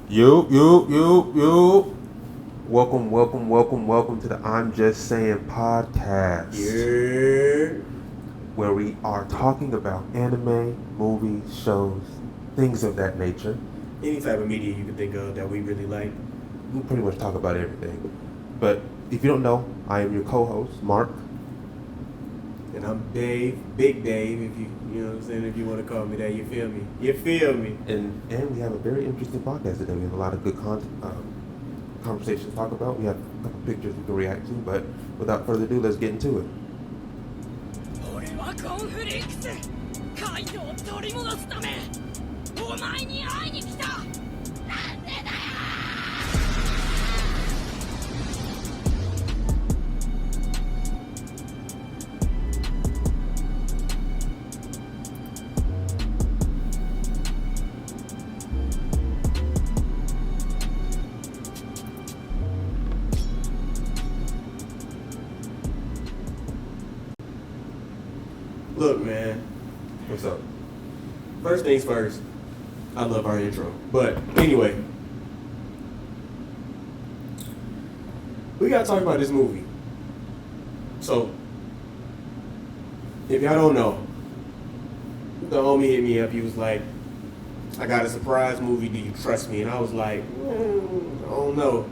You. Welcome to the I'm Just Saying podcast. Yeah. Where we are talking about anime, movies, shows, things of that nature. Any type of media you can think of that we really like. We pretty much talk about everything. But if you don't know, I am your co-host, Mark. And I'm Dave, Big Dave, if you know what I'm saying, if you want to call me that, you feel me? You feel me? And we have a very interesting podcast today. We have a lot of good conversations to talk about. We have a couple pictures we can react to, but without further ado, let's get into it. 俺はコンフリックスカイドウを取り戻すためお前に会いに来たなんでだよ Look, man, What's up? first things first, I love our intro. But anyway, we got to talk about this movie. So, if y'all don't know, the homie hit me up. He was like, I got a surprise movie. Do you trust me? And I was like, I don't know.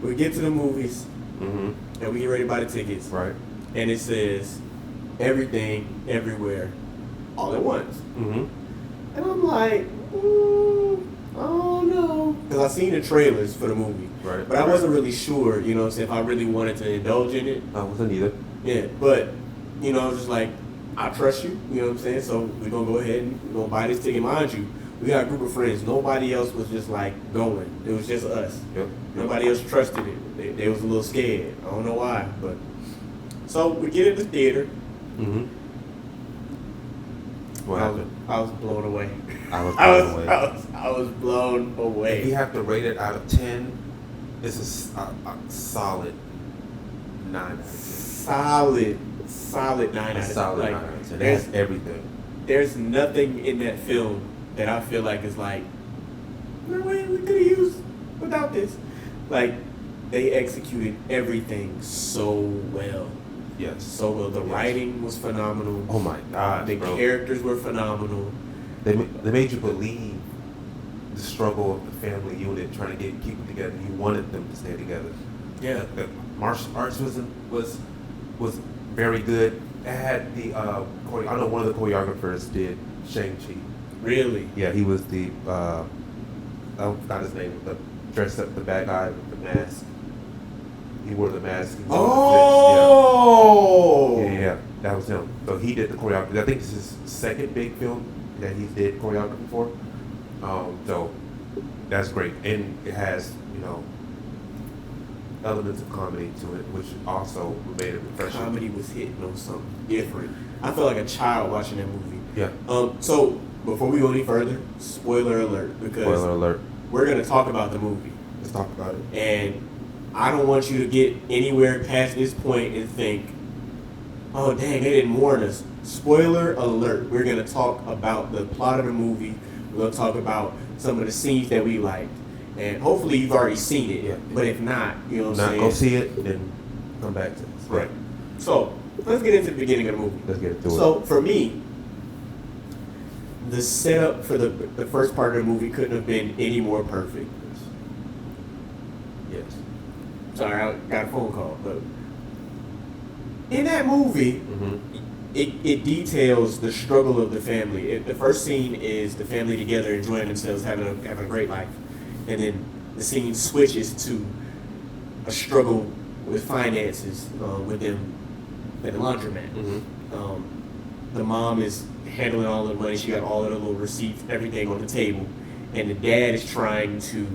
We get to the movies, Mm-hmm. and we get ready to buy the tickets. Right. And it says, everything, everywhere, all at once. Mm-hmm. And I'm like, I don't know. Because I seen the trailers for the movie. Right. But I wasn't really sure, you know what I'm saying, if I really wanted to indulge in it. I wasn't either. Yeah, but, you know, I was just like, I trust you, you know what I'm saying? So we're going to go ahead and we're going to buy this ticket. Mind you, we got a group of friends. Nobody else was just like going. It was just us. Yep. Nobody else trusted it. They was a little scared. I don't know why, but. So we get in the theater. Mm-hmm. What happened? I was blown away. I was blown away. I was blown If away. you have to rate it out of 10, it's a solid 9 out of 10. Solid 9 out of 10. Solid Like, 9 out of 10. It has everything. there's nothing in that film that I feel like is like, no way we could have used without this. Like, they executed everything so well. Yes. So well. The Yes. writing was phenomenal. Oh my God, The bro. characters were phenomenal. They made you believe the struggle of the family unit trying to keep it together. You wanted them to stay together. Yeah. The martial arts was very good. It had the I know one of the choreographers did Shang-Chi. Really? Yeah, he was the I forgot his name, the dressed up the bad guy with the mask. He wore the mask. He was on Oh! the flicks, yeah, that was him. So he did the choreography. I think this is his second big film that he did choreography for. So that's great, and it has elements of comedy to it, which also made it refreshing. Comedy was hitting on something different. I felt like a child watching that movie. Yeah. So before we go any further, spoiler alert, because Spoiler alert. we're gonna talk about the movie, Let's talk about it. and I don't want you to get anywhere past this point and think, "Oh dang, they didn't warn us." Spoiler alert. We're gonna talk about the plot of the movie. We're gonna talk about some of the scenes that we liked, and hopefully you've already seen it. Yeah. But if not, you know what I'm saying. Go see it, then come back to us. Right. So let's get into the beginning of the movie. Let's get into it. So for me, the setup for the first part of the movie couldn't have been any more perfect. Yes. Sorry, I got a phone call, but in that movie, Mm-hmm. it details the struggle of the family. The first scene is the family together enjoying themselves, having a great life, and then the scene switches to a struggle with finances with them at the laundromat. Mm-hmm. The mom is handling all the money. She got all of the little receipts, everything on the table, and the dad is trying to,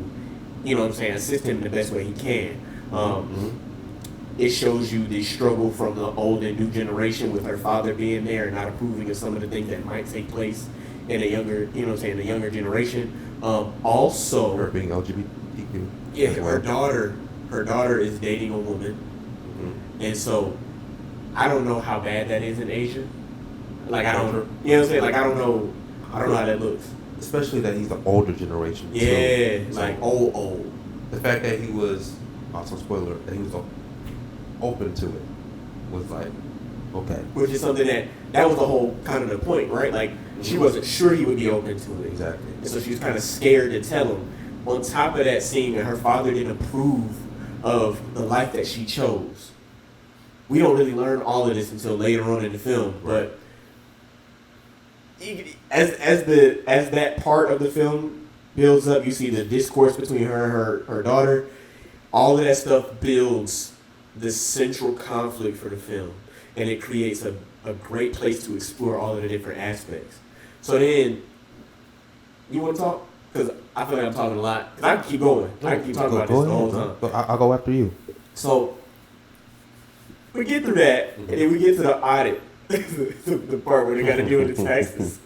you know what I'm saying, assist him in the best way he can. It shows you the struggle from the old and new generation with her father being there and not approving of some of the things that might take place in a younger, you know what I'm saying, the younger generation. Also, Her being LGBTQ. yeah, as well. her daughter is dating a woman, and so I don't know how bad that is in Asia. Like I don't, you know what I'm saying? Like I don't know how that looks. especially that he's the older generation. Yeah, too. like old. The fact that he was also spoiler that he was open to it was like okay, Which is something that was the whole kind of the point, right? Like she wasn't sure he would be open to it, exactly. and so she was kind of scared to tell him. On top of that, seeing that her father didn't approve of the life that she chose. We don't really learn all of this until later on in the film, but as that part of the film builds up, you see the discourse between her and her daughter. All of that stuff builds the central conflict for the film, and it creates a great place to explore all of the different aspects. So then, you want to talk? Because I feel like I'm talking a lot. Because I can keep going. I can keep talking about this the whole time. I'll go after you. So, we get through that, and then we get to the audit. the part where they got to deal with the taxes.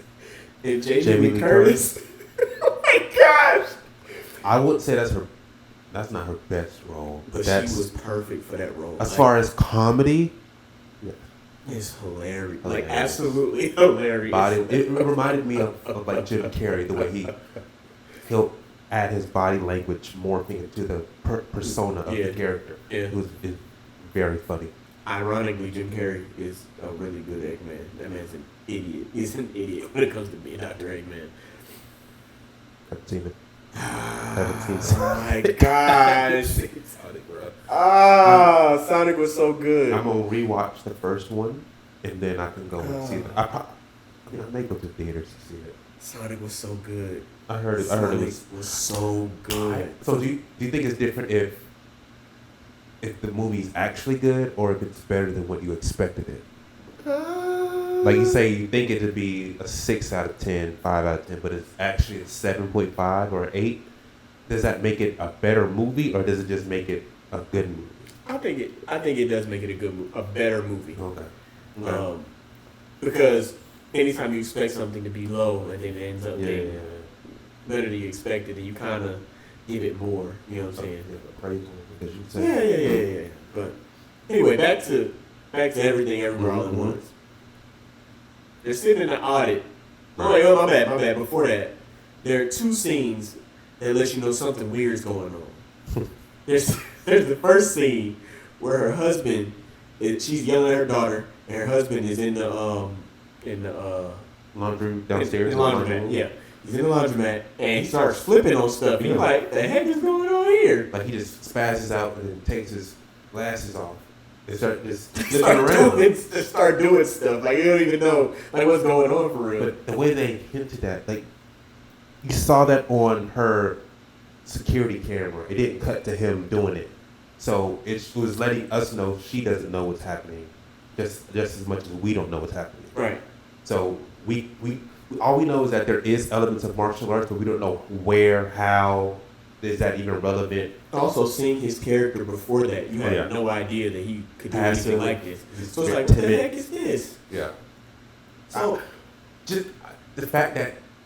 And Jamie Lee Curtis. Oh my gosh! I wouldn't say that's not her best role. But she was perfect for that role. As far as comedy, it's hilarious. Like, absolutely hilarious. It reminded me of like Jim Carrey, the way he'll add his body language morphing into the persona of the character. Yeah. It's very funny. Ironically, Jim Carrey is a really good Eggman. That man's an idiot. He's an idiot when it comes to being Dr. Eggman. Haven't seen it. Oh my gosh. Sonic, bro. Sonic was so good. I'm going to rewatch the first one, and then I can go and see it. I may go to theaters to see it. Sonic was so good. I heard it was so good. So do you think it's different if the movie's actually good or if it's better than what you expected it? Like you say, you think it to be a 6 out of 10, 5 out of 10, but it's actually a 7.5 or 8. Does that make it a better movie, or does it just make it a good movie? I think it does make it a better movie. Okay. Because anytime you expect something to be low and then it ends up being better than you expected, and you kind of give it more. You know what I'm saying? Appraisal, because you say. Yeah. But anyway, back to everything, everywhere, all at once. They're sitting in the audit. Oh, my bad. Before that, there are 2 scenes that let you know something weird is going on. There's the first scene where her husband, she's yelling at her daughter, and her husband is in the laundry downstairs. In the laundromat, yeah. He's in the laundromat, and he starts flipping on stuff. And you're like, the heck is going on here? Like, he just spazzes out and then takes his glasses off. They start just looking around. Start doing stuff. Like, you don't even know like what's going on for real. But the way they hinted at, like, you saw that on her security camera. It didn't cut to him doing it. So it was letting us know she doesn't know what's happening just as much as we don't know what's happening. Right. So we all we know is that there is elements of martial arts, but we don't know where, how, is that even relevant. Also, seeing his character before that, you had no idea that he could do anything like this. So it's like, what the heck is this? Yeah. So, just the fact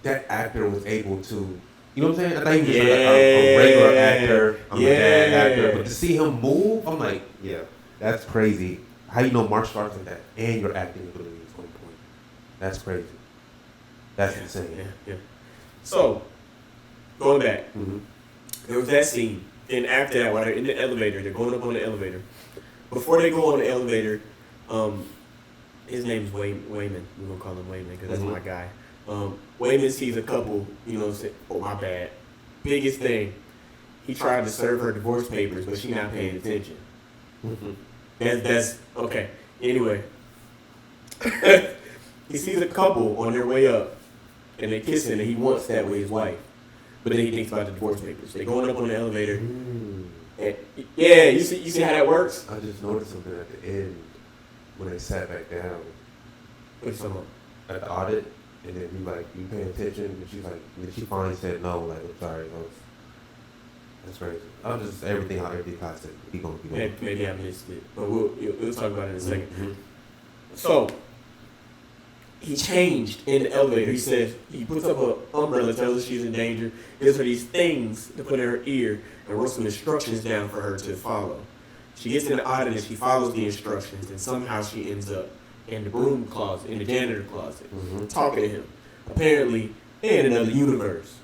that actor was able to, you know what I'm saying? I thought he was a regular actor, a bad actor, but to see him move, I'm like, yeah, that's crazy. How you know martial arts like that and your acting ability is on point? That's crazy. That's insane. Yeah. So, going back, there was that scene, and after that, while they're in the elevator, they're going up on the elevator. Before they go on the elevator, his name's Wayman. We're gonna call him Wayman because that's my guy. Wayman sees a couple, say, oh my bad. Biggest thing, he tried to serve her divorce papers, but she's not paying attention. That's okay. Anyway, he sees a couple on their way up, and they're kissing, and he wants that with his wife. But then he thinks about the divorce papers. They're going up on the elevator. And, you see how that works? I just noticed something at the end when they sat back down. What's up? At the audit, and then we like, you paying attention? And she's like, and then she finally said no, like, I'm sorry. That's crazy. I'm just, everything constant. Keep going. Maybe I missed it. But we'll talk about it in a second. So, he changed in the elevator. He says, he puts up an umbrella, tells her she's in danger, gives her these things to put in her ear, and wrote some instructions down for her to follow. She gets in the audit and she follows the instructions, and somehow she ends up in the broom closet, in the janitor closet, talking to him. Apparently, in another universe.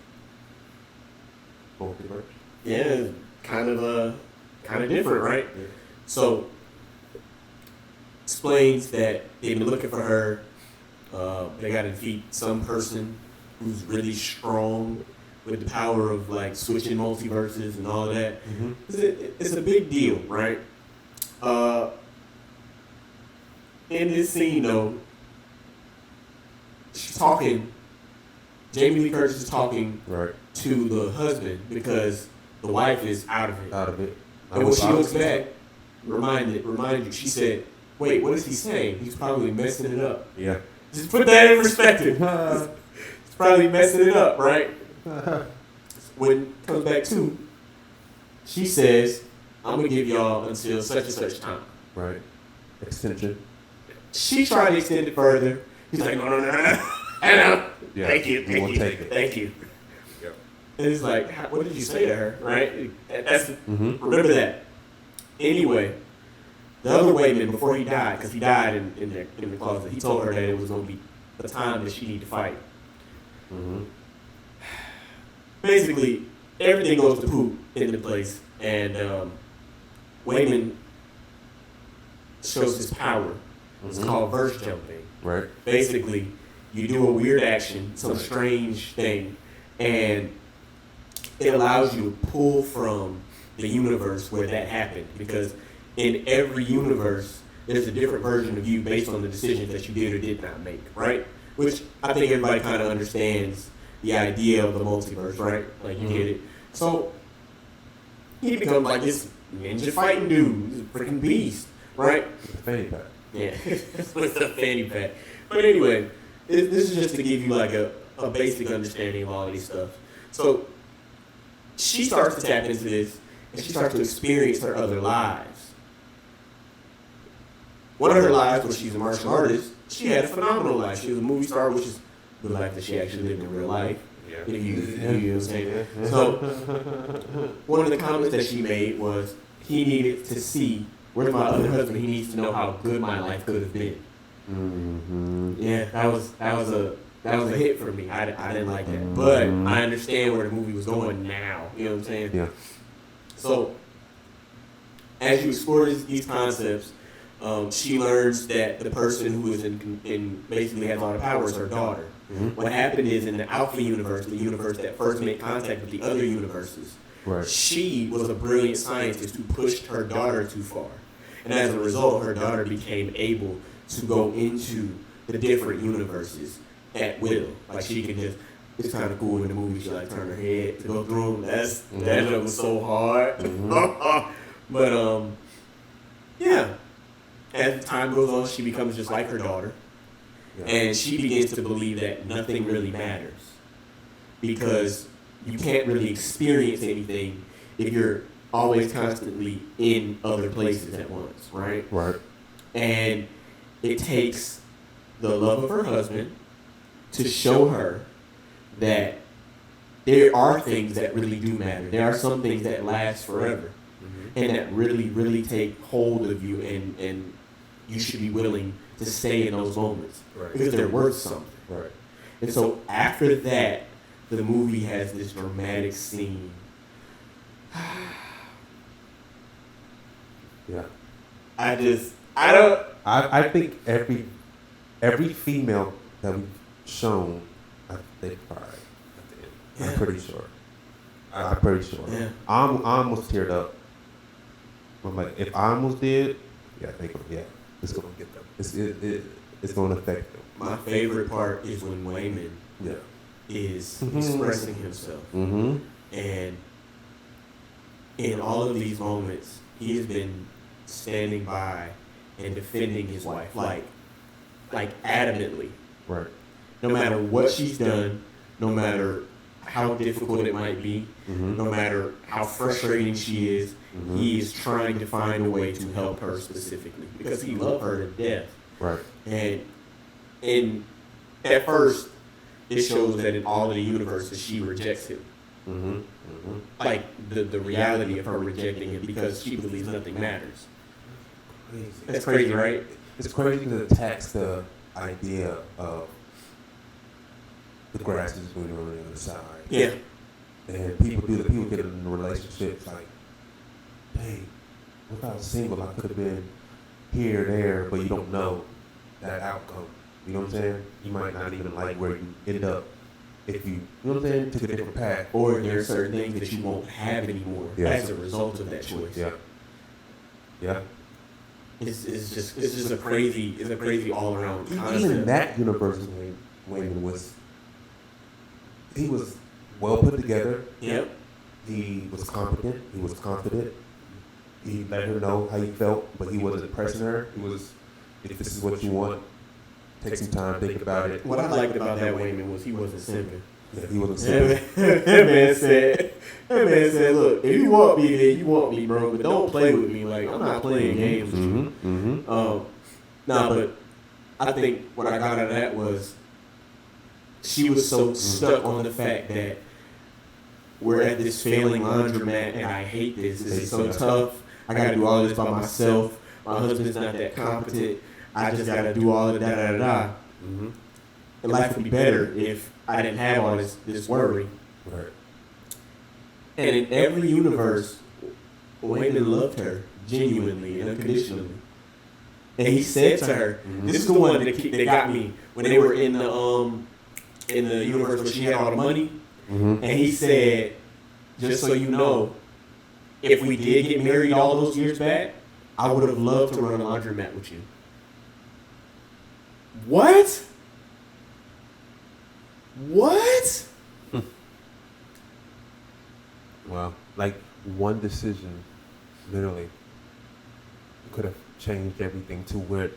Multiverse. Yeah, kind of different, right? Yeah. So explains that they've been looking for her. They got to defeat some person who's really strong with the power of like switching multiverses and all of that. Mm-hmm. It's a big deal, right? In this scene, though, she's talking. Jamie Lee Curtis is talking Right. to the husband because the wife is out of it. Out of it. And when she looks back, reminded you, she said, "Wait, what is he saying? He's probably messing it up." Yeah. Just put that in perspective. He's probably messing it up, right? When it comes back to, she says, "I'm gonna give y'all until such and such time." Right. Extension. She tried to extend it further. He's like, "No, no, no, no, no. Yeah, Thank you, we thank won't you, take it." thank you." Yeah. And it's like, what did you say to her, right? That's Mm-hmm. remember that. Anyway, the other Wayman, before he died, because he died in the closet, he told her that it was going to be the time that she needed to fight. Mm-hmm. Basically, everything goes to poop in the place, and Wayman shows his power. It's called verse jumping. Right. Basically, you do a weird action, some strange thing, and it allows you to pull from the universe where that happened. Because in every universe, there's a different version of you based on the decisions that you did or did not make, right? Which I think everybody kind of understands the idea of the multiverse, right? Like, you get it. So, he becomes like this ninja fighting dude, this freaking beast, right? The fanny pack. Yeah, with the fanny pack. But anyway, this is just to give you like a basic understanding of all of these stuff. So she starts to tap into this, and she starts to experience her other lives. One of her lives, when she's a martial artist, she had a phenomenal life. She was a movie star, which is the life that she actually lived in real life. Yeah. If you know what I'm saying. So one of the comments that she made was, he needed to see, where's my other husband? He needs to know how good my life could have been. Mm-hmm. Yeah, that was a hit for me. I didn't like that, but I understand where the movie was going now. You know what I'm saying? Yeah. So as you explore these concepts, she learns that the person who is in basically has all the power is her daughter. Mm-hmm. What happened is, in the Alpha universe, the universe that first made contact with the other universes, Right. she was a brilliant scientist who pushed her daughter too far. And as a result, her daughter became able to go into the different universes at will. Like, she can just, it's kind of cool in the movie, she like turn her head to go through them. That joke was so hard. But, yeah. As time goes on, she becomes just like her daughter. Yeah. And she begins to believe that nothing really matters. Because you can't really experience anything if you're always constantly in other places at once, right? Right. And it takes the love of her husband to show her that there are things that really do matter. There are some things that last forever, and that really, really take hold of you, and you should be willing to stay in those moments, Right. because they're worth something. Right. And so after that, the movie has this dramatic scene. Yeah. I I think every female that we've shown, I think cried at the end. Yeah. I'm pretty sure. I'm pretty sure. Yeah. I almost teared up. I'm like, if I almost did, yeah, it's gonna get them. It's gonna affect them. My favorite part is when Wayman Yeah. is expressing himself. Mm-hmm. And in all of these moments, he has been standing by and defending his wife, like adamantly. Right. No matter what she's done, no matter how difficult it might be, no matter how frustrating she is, he is trying to find a way to help her specifically, because he loved her to death. Right. And at first, it shows that in all of the universes, she rejects him. Like the reality of her rejecting him because she believes nothing matters. Crazy. That's crazy, right? It's crazy to tax the idea of the grass is greener on the other side. Yeah. And people get in relationships like, dang, if I was single, I could have been here, there, but you don't know that outcome. You know what I'm saying? You might not even like where you end up if you know what I'm saying, took a different path. Or there are certain things that you won't have anymore Yes. as a result of that choice. Yeah. Yeah. It's just a crazy all around concept. Even that universe, Wayman was well put together. Yep. He was competent. He was confident. He let her know how he felt, but he wasn't pressing her. He was, if this is what you want, take some time, think about it. What I liked about that Wayman was he wasn't simping. Yeah, he wasn't simping. That man said, look, if you want me, then you want me, bro, but don't play with me. Like, I'm not playing games with you. But I think what I got out of that was she was so stuck on the fact that we're at this failing laundromat and I hate this. This is so tough. I got to do all this by myself. My husband's not that competent. I just got to do all of that, da-da-da-da. Mm-hmm. And life would be better if I didn't have all this worry. Right. And in every universe, Wayman loved her genuinely and unconditionally. And he said to her, this is the one that got me when they were in the universe where she had all the money. Mm-hmm. And he said, just so you know, if we did get married all those years back, I would have loved to run a laundromat with you. What? What? Wow. Like one decision, literally, could have changed everything to where,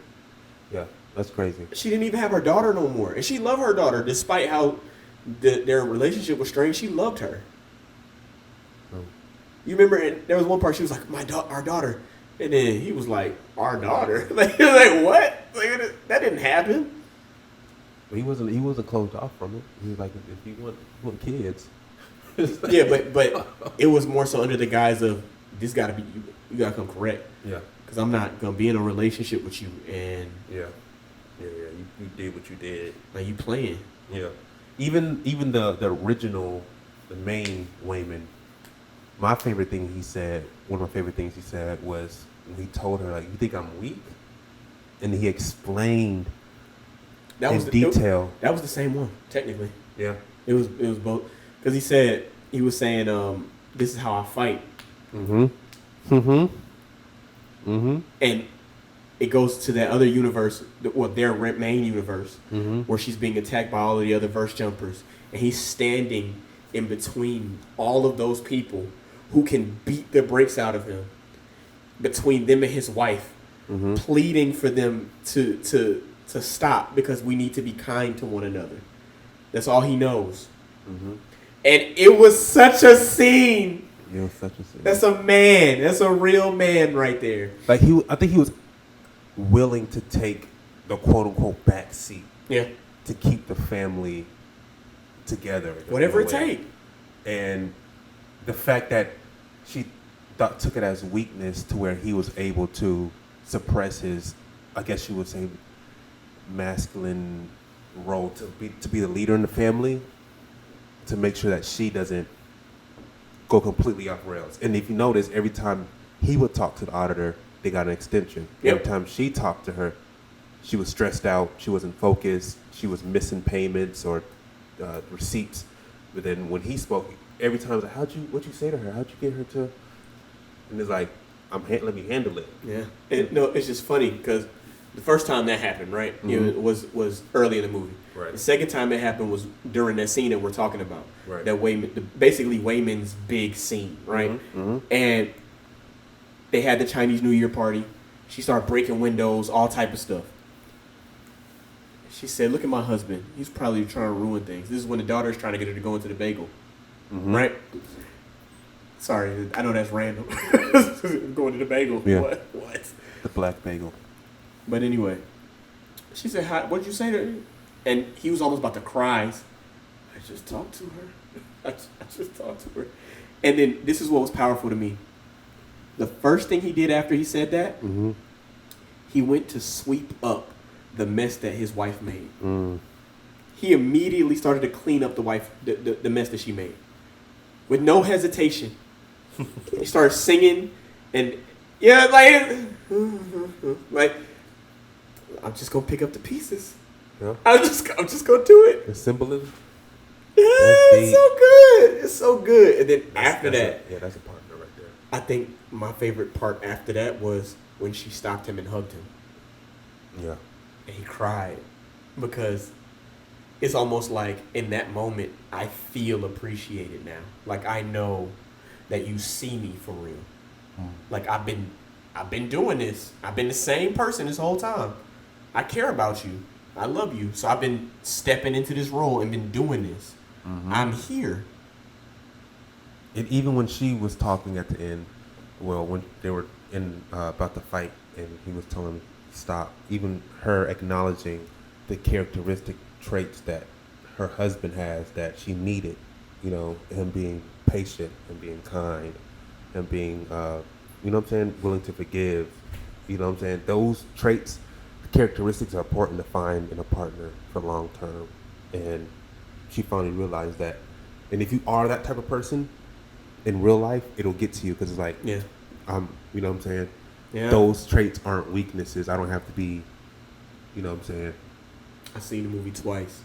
yeah, that's crazy. She didn't even have her daughter no more. And she loved her daughter despite how their relationship was strained. She loved her. Oh. You remember there was one part she was like, our daughter. And then he was like, our daughter? Like what? Like, that didn't happen. He wasn't closed off from it. He was like, if you want kids. Yeah, but it was more so under the guise of this gotta be you gotta come correct. Yeah. Because I'm not gonna be in a relationship with you and Yeah. You did what you did. like you playing. Yeah. Even the original, the main Wayman, one of my favorite things he said was when he told her, like, you think I'm weak? And he explained in detail. That was the same one, technically. Yeah. It was both. Because he was saying, this is how I fight. And it goes to that other universe, their main universe, where she's being attacked by all of the other verse jumpers. And he's standing in between all of those people who can beat the brakes out of him, between them and his wife, pleading for them to stop because we need to be kind to one another. That's all he knows. And it was such a scene. It was such a scene. That's a man. That's a real man right there. Like I think he was willing to take the quote unquote back seat. Yeah. To keep the family together. Whatever it takes. And the fact that she took it as weakness to where he was able to suppress his, I guess you would say, masculine role to be the leader in the family, to make sure that she doesn't go completely off rails. And if you notice, every time he would talk to the auditor, they got an extension. Yep. Every time she talked to her, she was stressed out, she wasn't focused, she was missing payments or receipts. But then when he spoke, every time it was like, what'd you say to her? How'd you get her to? And it's like, let me handle it. Yeah. It's just funny because the first time that happened, right, it was early in the movie. Right. The second time it happened was during that scene that we're talking about. Right. That basically Wayman's big scene, right? And they had the Chinese New Year party. She started breaking windows, all type of stuff. She said, "Look at my husband. He's probably trying to ruin things." This is when the daughter's trying to get her to go into the bagel, right? Sorry, I know that's random. Going to the bagel. Yeah. What? The black bagel. But anyway, she said, "What did you say to her?" And he was almost about to cry. I just talked to her. I just talked to her. And then this is what was powerful to me. The first thing he did after he said that, he went to sweep up the mess that his wife made. he immediately started to clean up the mess that she made. With no hesitation. He started singing and like I'm just gonna pick up the pieces. Yeah. I'm just gonna do it. The symbolism. Yeah, it's so good. It's so good. And then after that, that's a partner right there. I think my favorite part after that was when she stopped him and hugged him. Yeah. And he cried because it's almost like in that moment I feel appreciated now. Like I know that you see me for real. Like I've been doing this. I've been the same person this whole time. I care about you. I love you. So I've been stepping into this role and been doing this. I'm here. And even when she was talking at the end, well, when they were in about to fight, and he was telling him stop. Even her acknowledging the characteristic traits that her husband has that she needed, you know, him being patient and being kind and being, you know what I'm saying, willing to forgive. You know what I'm saying? Those traits, characteristics are important to find in a partner for long term. And she finally realized that. And if you are that type of person in real life, it'll get to you because it's like, Yeah. You know what I'm saying? Yeah. Those traits aren't weaknesses. I don't have to be, you know what I'm saying? I seen the movie twice,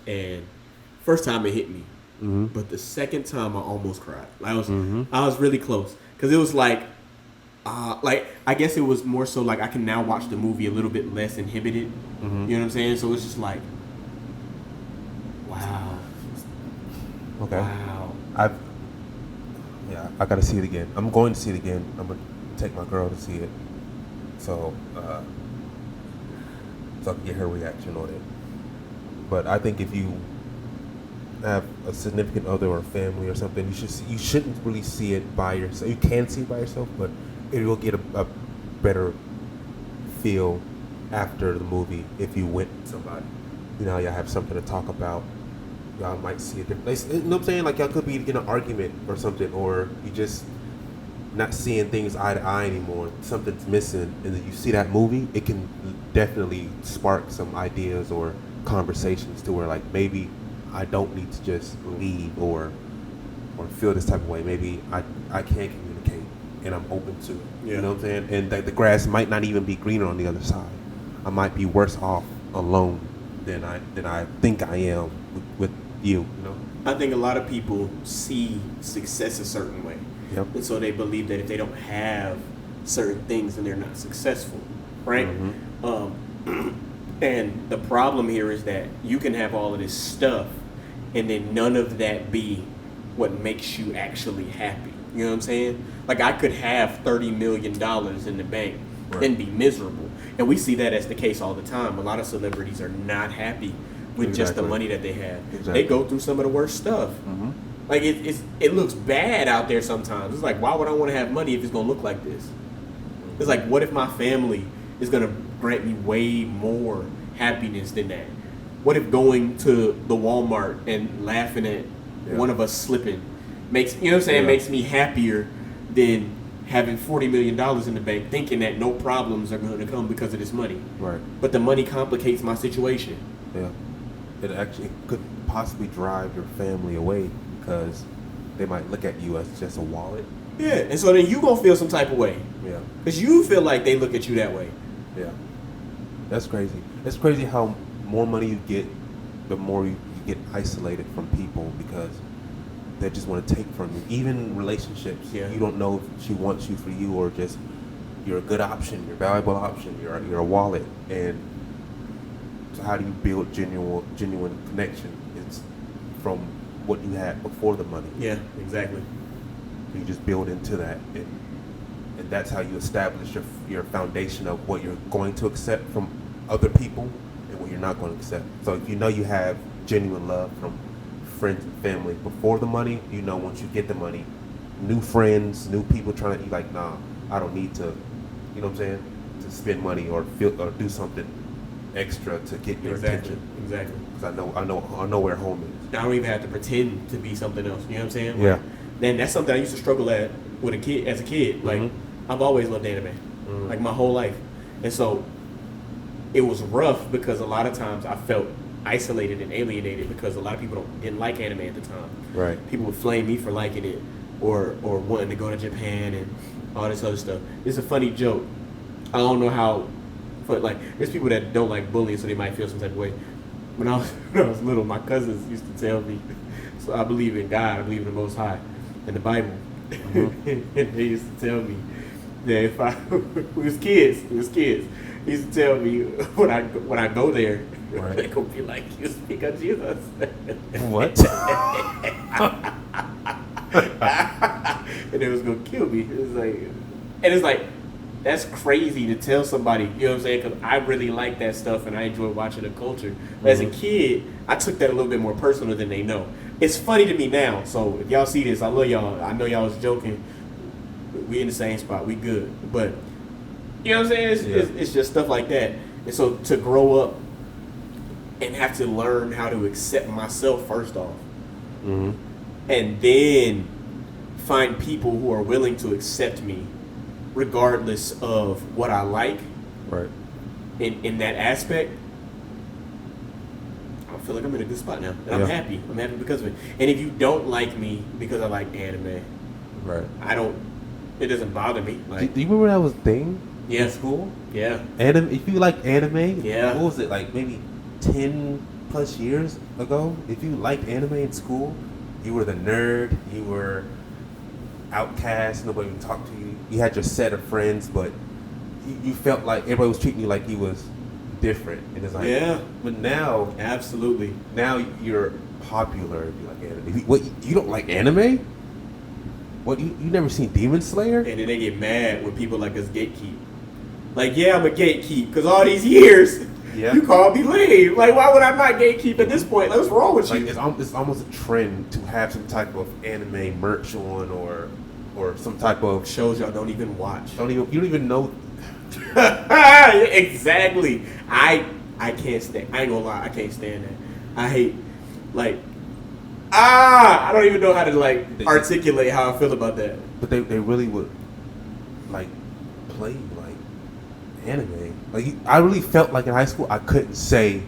and first time it hit me, but the second time I almost cried. I was really close because it was like I guess it was more so like I can now watch the movie a little bit less inhibited. You know what I'm saying? So it's just like, wow. Okay. Wow. I gotta see it again. I'm going to see it again. I'm gonna take my girl to see it, so I can get her reaction on it. But I think if you have a significant other or family or something, you shouldn't really see it by yourself. You can see it by yourself, but it will get a better feel after the movie if you went with somebody. You know, y'all have something to talk about. Y'all might see a different place. You know what I'm saying? Like y'all could be in an argument or something, or you just not seeing things eye to eye anymore. Something's missing, and then you see that movie, it can definitely spark some ideas or conversations to where like maybe I don't need to just leave or feel this type of way. Maybe I can communicate and I'm open to it. Yeah. You know what I'm saying? And the grass might not even be greener on the other side. I might be worse off alone than I think I am with you know? I think a lot of people see success a certain way. Yep. And so they believe that if they don't have certain things, then they're not successful, right? And the problem here is that you can have all of this stuff and then none of that be what makes you actually happy. You know what I'm saying? Like I could have $30 million in the bank and be miserable. And we see that as the case all the time. A lot of celebrities are not happy with just the money that they have. They go through some of the worst stuff. Like it looks bad out there sometimes. It's like, why would I want to have money if it's gonna look like this? It's like, what if my family is gonna grant me way more happiness than that? What if going to the Walmart and laughing at one of us slipping makes, you know what I'm saying, makes me happier than having $40 million in the bank, thinking that no problems are going to come because of this money. Right. But the money complicates my situation. Yeah. It actually could possibly drive your family away because they might look at you as just a wallet. Yeah, and so then you going to feel some type of way. Yeah. Because you feel like they look at you that way. Yeah. That's crazy. It's crazy how more money you get, the more you get isolated from people because they just want to take from you. Even relationships. Yeah. You don't know if she wants you for you or just you're a good option, you're a valuable option, you're a wallet. And so how do you build genuine connection? It's from what you had before the money. Yeah, exactly. You just build into that, and that's how you establish your foundation of what you're going to accept from other people and what you're not going to accept. So if you know you have genuine love from friends and family before the money, you know once you get the money, new friends, new people trying to, like, nah, I don't need to, you know what I'm saying, to spend money or do something extra to get your attention. Exactly. Because I know where home is. I don't even have to pretend to be something else. You know what I'm saying? Like, yeah. Then that's something I used to struggle at with as a kid. Like I've always loved anime, like my whole life, and so it was rough because a lot of times I felt isolated and alienated because a lot of people didn't like anime at the time. Right. People would flame me for liking it or wanting to go to Japan and all this other stuff. It's a funny joke. I don't know how, but like, there's people that don't like bullying, so they might feel some type of way. When I was little, my cousins used to tell me, so I believe in God, I believe in the Most High, in the Bible. And they used to tell me that if I, we was kids, he used to tell me when I go there, right. they gonna be like, you speak of Jesus. What? And it was gonna kill me. It's like, that's crazy to tell somebody, you know what I'm saying? Because I really like that stuff and I enjoy watching the culture. But as a kid, I took that a little bit more personal than they know. It's funny to me now. So if y'all see this, I love y'all. I know y'all was joking. We in the same spot. We good. But you know what I'm saying? It's just stuff like that. And so to grow up and have to learn how to accept myself first off, Mm-hmm. and then find people who are willing to accept me regardless of what I like, Right. in that aspect, I feel like I'm in a good spot now. And I'm happy. I'm happy because of it. And if you don't like me because I like anime, Right. It doesn't bother me. Like, do you remember that was a thing yeah. in school? Yeah. Anime. If you like anime, Yeah. what was it, like maybe 10 plus years ago? If you liked anime in school, you were the nerd. You were outcast. Nobody would talk to you. You had your set of friends, but you felt like everybody was treating you like you was different. And it's like, Yeah. But now, Absolutely. now you're popular if you like anime. What, you don't like anime? What, you never seen Demon Slayer? And then they get mad when people like us gatekeep. Like, yeah, I'm a gatekeep because all these years you called me lame. Like, why would I not gatekeep at this point? Like, what's wrong with you? It's almost a trend to have some type of anime merch on or some type of Shows y'all don't even watch. you don't even know. Exactly. I can't stand. I ain't gonna lie. I can't stand that. I hate like. I don't even know how to like articulate how I feel about that. But they really would like play like anime. Like I really felt like in high school I couldn't say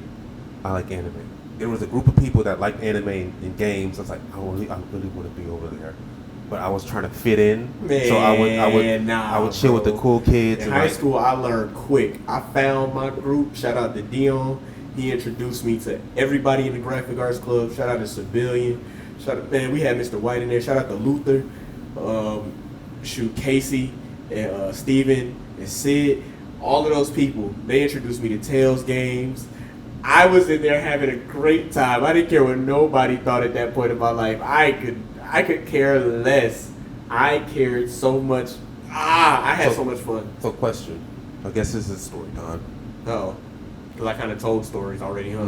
I like anime. There was a group of people that liked anime and games. I was like, I really want to be over there. But I was trying to fit in, Man, so I would chill with the cool kids. In high school, I learned quick. I found my group. Shout out to Dion. He introduced me to everybody in the graphic arts club. Shout out to Civilian. We had Mr. White in there. Shout out to Luther. Casey, and Steven, and Sid. All of those people, they introduced me to Tales games. I was in there having a great time. I didn't care what nobody thought at that point in my life. I could care less. I cared so much. I had so much fun. So question. I guess this is story time. Oh. Because I kind of told stories already, huh?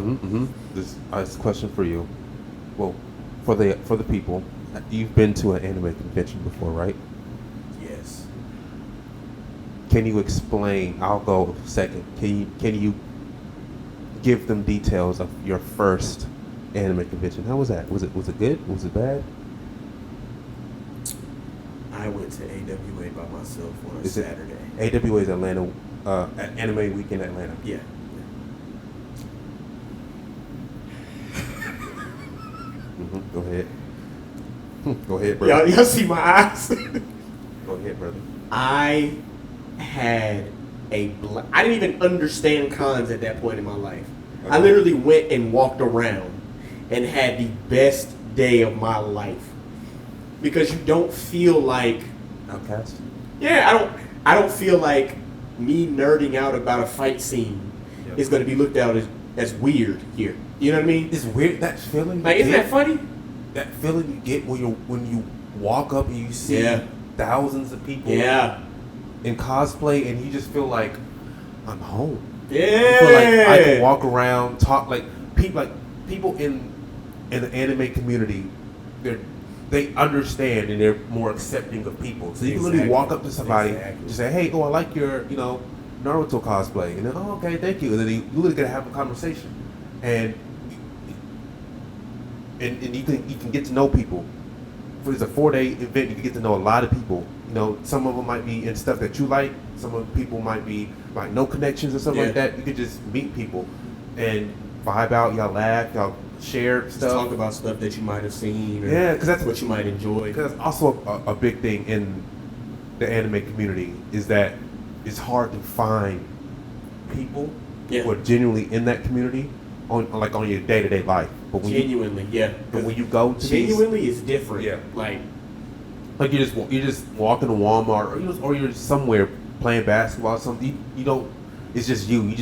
This is a question for you. Well, for the people, you've been to an anime convention before, right? Yes. Can you explain? I'll go second. Can you give them details of your first anime convention? How was that? Was it good? Was it bad? I went to AWA by myself on a Saturday. AWA is Atlanta, Anime Week in Atlanta. Yeah. Go ahead. Go ahead, brother. Y'all see my eyes? Go ahead, brother. I had I didn't even understand cons at that point in my life. Okay. I literally went and walked around and had the best day of my life. Because you don't feel like outcast. Yeah, I don't feel like me nerding out about a fight scene is going to be looked at as weird here. You know what I mean? It's weird, that feeling. Like, isn't that funny? That feeling you get when you walk up and you see thousands of people in cosplay and you just feel like I'm home. Yeah. You feel like I can walk around, talk like people in the anime community, they understand and they're more accepting of people. So you can literally walk up to somebody and just say, hey, I like your, Naruto cosplay. And then, oh, okay, thank you. And then you literally gonna have a conversation. And you can get to know people. It's a 4-day event. You can get to know a lot of people. Some of them might be in stuff that you like. Some of the people might be like no connections or something like that. You could just meet people. And vibe out, y'all laugh, y'all share Just stuff. talk about stuff that you might have seen. Or Yeah, because that's what you might enjoy. Because also a big thing in the anime community is that it's hard to find people who are genuinely in that community on your day-to-day life. But when Genuinely, but when you go to genuinely is different. Yeah. Like you just walk into Walmart or you're just somewhere playing basketball or something. You don't. It's just you.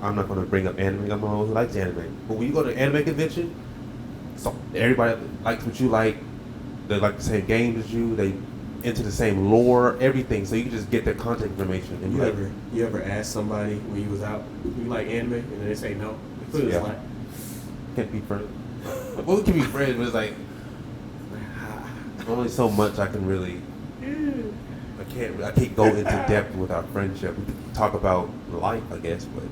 I'm not going to bring up anime. I'm the one who likes anime. But when you go to an anime convention, so everybody likes what you like. They like the same games as you. They into the same lore, everything. So you can just get their contact information. And you ever ask somebody when you was out, you like anime, and they say no? What it's like? Can't be friends. Well, we can be friends, but it's like only so much I can really. I can't go into depth with our friendship. We can talk about life, I guess, but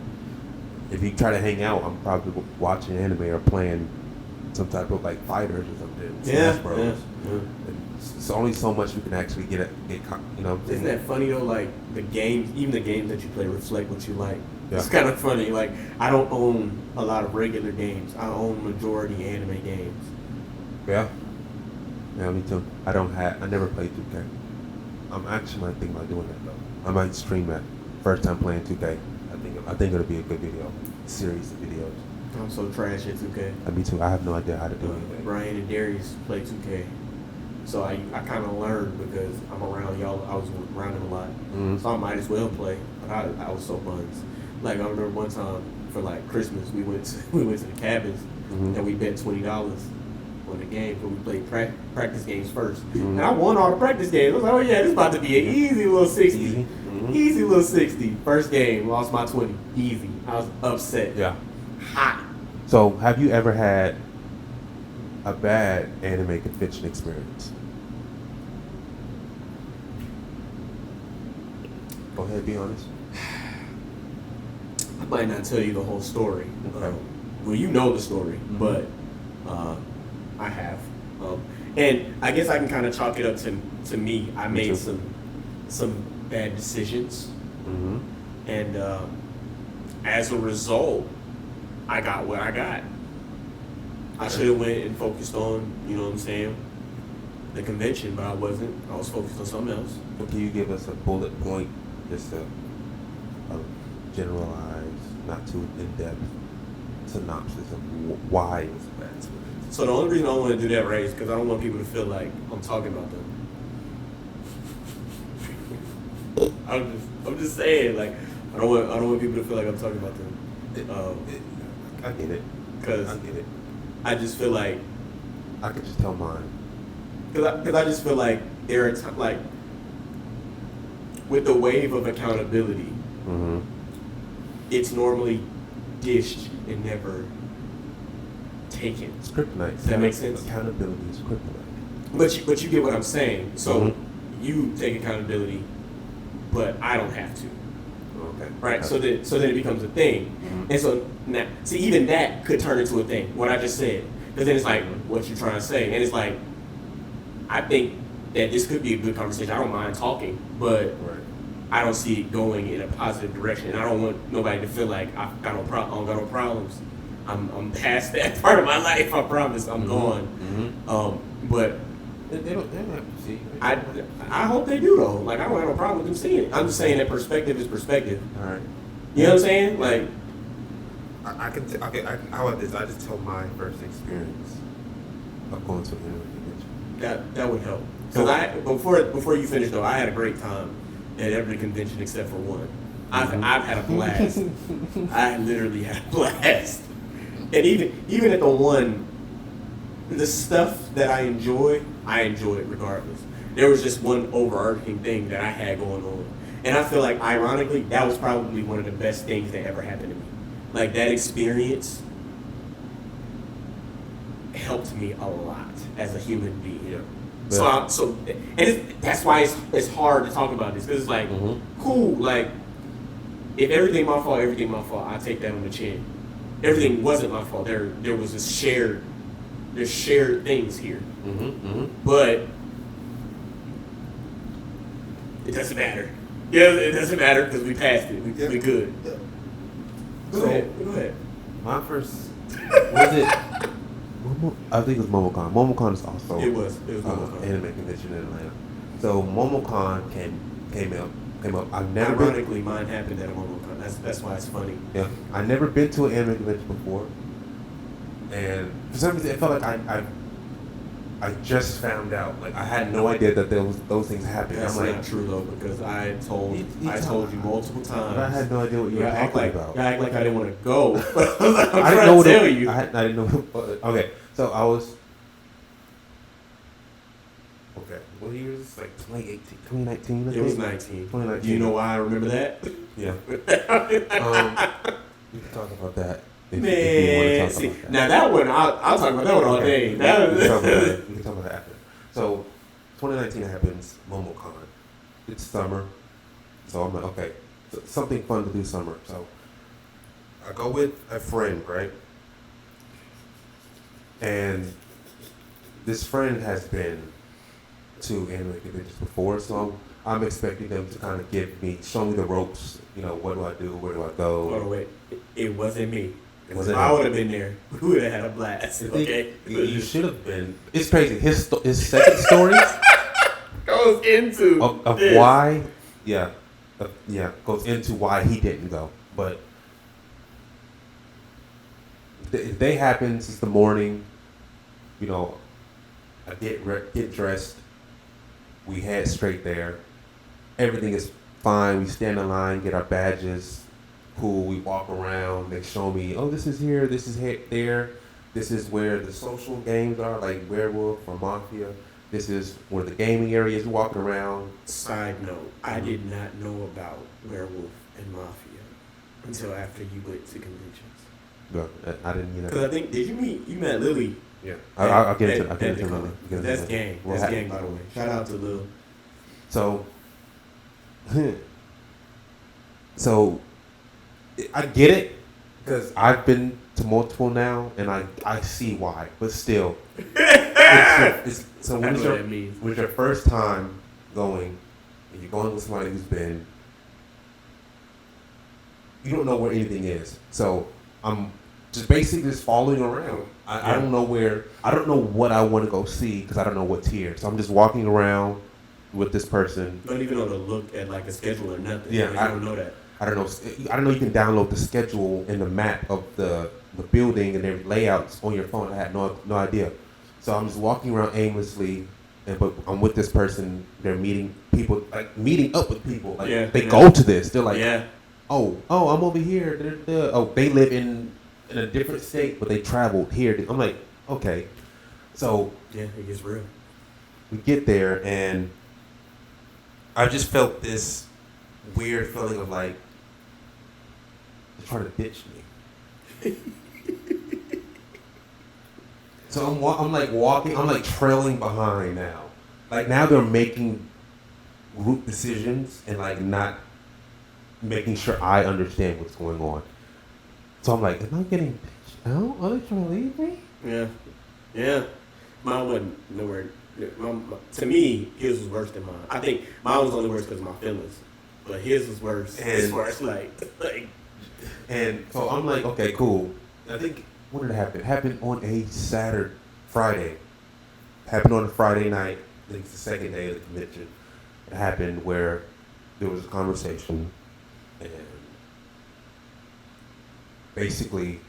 if you try to hang out, I'm probably watching anime or playing some type of like fighters or something. Smash Bros. Yeah. It's only so much you can actually get. Isn't that funny though? Like even the games that you play reflect what you like. Yeah. It's kind of funny. Like I don't own a lot of regular games. I own majority anime games. Yeah. Yeah, me too. I never played 2K. I'm actually thinking about doing that though. I might stream that. First time playing 2K. I think it'll be a good series of videos. I'm so trash at 2K. Me too. I have no idea how to do anything. Brian and Darius play 2K. So I kind of learned because I'm around y'all. I was around them a lot. Mm-hmm. So I might as well play. But I was so buns. Like I remember one time for like Christmas, we went to the cabins and we bet $20 on the game, but we played practice games first. And I won all the practice games. I was like, oh yeah, this is about to be an easy little 60. Easy little 60. First game, lost my 20. Easy. I was upset. Yeah. Hot. So, have you ever had a bad anime convention experience? Go ahead, be honest. I might not tell you the whole story. Okay. Well, you know the story, but I have. And I guess I can kind of chalk it up to me. I made some bad decisions. Mm-hmm. And as a result, I got what I got. I should have went and focused on, you know what I'm saying, the convention, but I wasn't. I was focused on something else. So can you give us a bullet point, just a generalized, not too in-depth synopsis of why it was a bad experience? So the only reason I don't want to do that, right, is because I don't want people to feel like I'm talking about them. I'm just saying, like, I don't want people to feel like I'm talking about them. I get it. Because I get it. I just feel like I could just tell mine. Because I just feel like there are times, like, with the wave of accountability, it's normally dished and never taken. It's kryptonite. Does that make sense? Accountability is kryptonite. But you get what I'm saying. So you take accountability, but I don't have to. Okay. Right. So then it becomes a thing, and so now, see, even that could turn into a thing. What I just said, because then it's like, what you trying to say, and it's like, I think that this could be a good conversation. I don't mind talking, but I don't see it going in a positive direction, and I don't want nobody to feel like I don't got no problems. I'm past that part of my life. I promise. I'm gone. But they don't have to see. I hope they do though. Like I don't have no problem with them seeing it. I'm just saying that perspective is perspective. All right. You know what I'm saying? Like I can. How about this? I just tell my first experience of going to an anime convention. That would help. Because before you finish though, I had a great time at every convention except for one. I've had a blast. I literally had a blast. And even at the one, the stuff that I enjoy it regardless. There was just one overarching thing that I had going on. And I feel like, ironically, that was probably one of the best things that ever happened to me. Like, that experience helped me a lot as a human being. Yeah. That's why it's hard to talk about this. Because it's like, cool, like, if everything my fault, I take that on the chin. Everything wasn't my fault. There was this there's shared things here. But it doesn't matter. Yeah, it doesn't matter because we passed it. We good. Yeah. Go ahead. My first was it? I think it was MomoCon. MomoCon is also It was MomoCon. anime convention in Atlanta. So MomoCon came up. I've never Ironically, mine happened at a MomoCon. That's why it's funny. Yeah, I've never been to an anime convention before, and for some reason it felt like I just found out. Like I had no idea that those things happened. That's I'm like, not true though, because I told you multiple times. but I had no idea what you were talking about. I act like I didn't want to go. I didn't know what tell you. I didn't know. Okay, so I was. Okay, what year is this? Like 2018, 2019? I It was think? 19. 2019. You know why I remember that? Yeah. We can talk about that. If Man, you want to talk see, about that. now that one, I'll talk about that one all day. We That can talk about was, that. We can talk about that after. So, 2019 happens, MomoCon. It's summer. So I'm like, okay, so something fun to do summer. So I go with a friend, right? And this friend has been to anime conventions before, so I'm expecting them to kind of show me the ropes. You know, what do I do? Where do I go? hold on, wait. It wasn't me. It If wasn't I him. would have been there, we would have had a blast. Okay? You should have been. It's crazy. His second story Goes into of this. why, goes into why he didn't go. But the day happens. It's the morning. You know, I get dressed. We head straight there. Everything is fine. We stand in line, get our badges. Cool. We walk around. They show me, oh, this is here. This is there. This is where the social games are, like Werewolf or Mafia. This is where the gaming area is. Walking around. Side note, I did not know about Werewolf and Mafia until after you went to conventions. No, I didn't. Because I think, you met Lily. Yeah. I'll get into. I'll at get the into con. it. That's gang. We'll That's have- gang, by the way. Shout out to Lil. So I get it because I've been to multiple now, and I see why. But still, so when I it's know your what that means. when it's your first time going, and you're going with somebody who's been, you don't know where anything is. So I'm just basically just following around. I don't know where. I don't know what I want to go see because I don't know what's here. So I'm just walking around with this person. Don't even know to look at like a schedule or nothing. Yeah, Like, I don't know that. I don't know. I don't know. You can download the schedule and the map of the building and their layouts on your phone. I had no idea. So I'm just walking around aimlessly, but I'm with this person. They're meeting people, like meeting up with people. Like they go to this. They're like, oh, I'm over here. Oh, they live in a different state, but they traveled here. I'm like, okay. So Yeah, it gets real. we get there, and I just felt this weird feeling of like they're trying to ditch me. So I'm like walking, I'm like trailing behind now. Like now they're making group decisions and like not making sure I understand what's going on. So I'm like, am I getting ditched out? Are they trying to leave me? Yeah. Mine wasn't nowhere. To me, his was worse than mine. I think mine was only worse because of my feelings, but his was worse as far as like. And so I'm like, okay, cool. I think, when did it happen? It happened on a Friday. Happened on a Friday night. I think it's the second day of the convention. It happened where there was a conversation, and basically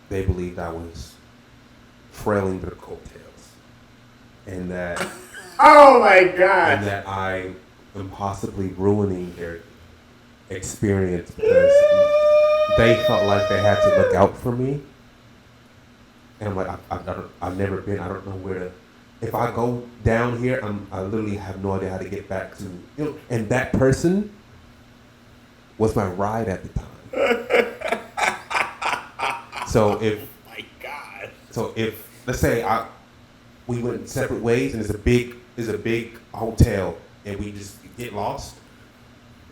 they believed I was trailing their coattails, and that Oh my God! and that I am possibly ruining their experience because they felt like they had to look out for me. And I'm like, I've never been. I don't know where to. If I go down here, I literally have no idea how to get back to. And that person was my ride at the time. So if Oh my God! So if let's say we went separate ways and it's a big hotel and we just get lost.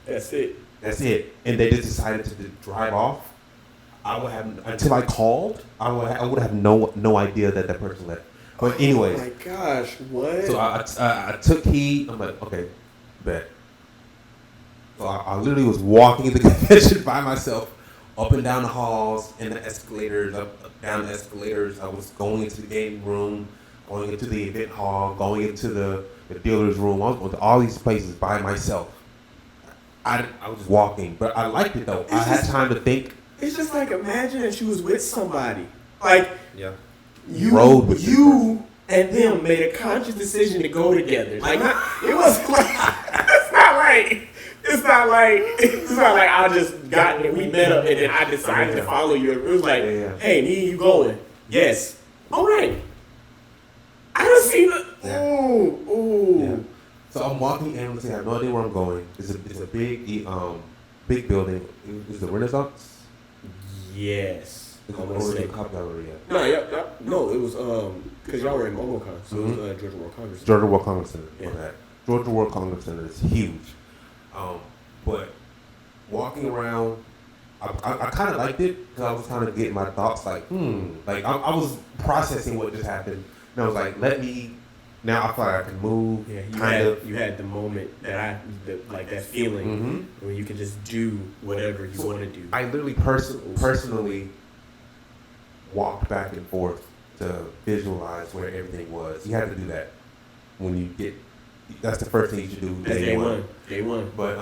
That's it. That's it. And they just decided to drive off. I would have until I called. I would have no idea that person left. But anyways. Oh my gosh! What? So I took heed. I'm like, okay, bet. So I literally was walking the convention by myself, up and down the halls, and the escalators, down the escalators. I was going into the game room, going into the event hall, going into the dealer's room. I was going to all these places by myself. I was just walking, but I liked it though. I had time to think. It's just like, imagine that you was with somebody. Like, Yeah. you and them made a conscious decision to go together. Like, it wasn't like, it's not like I just got there, we met up, and then I decided to follow you. It was like, hey, me and you going? Yes. All right. I done seen it. Ooh. Yeah. So I'm walking aimlessly. I have no idea where I'm going. It's a big building. Is the Renaissance? Yes. It's the Cop Gallery. No, it was because y'all were in MomoCon, so it was Georgia World Congress. Georgia World Congress Center. Yeah. Okay. Georgia World Congress Center is huge. But walking around, I kind of liked it because I was kind of getting my thoughts like I was processing what just happened, and I was like, now I feel like I can move. Yeah, you had the moment that that feeling where you can just do whatever you want to do. I literally personally walked back and forth to visualize where everything was. You have to do that when you get. That's the first thing you should do. Day one. But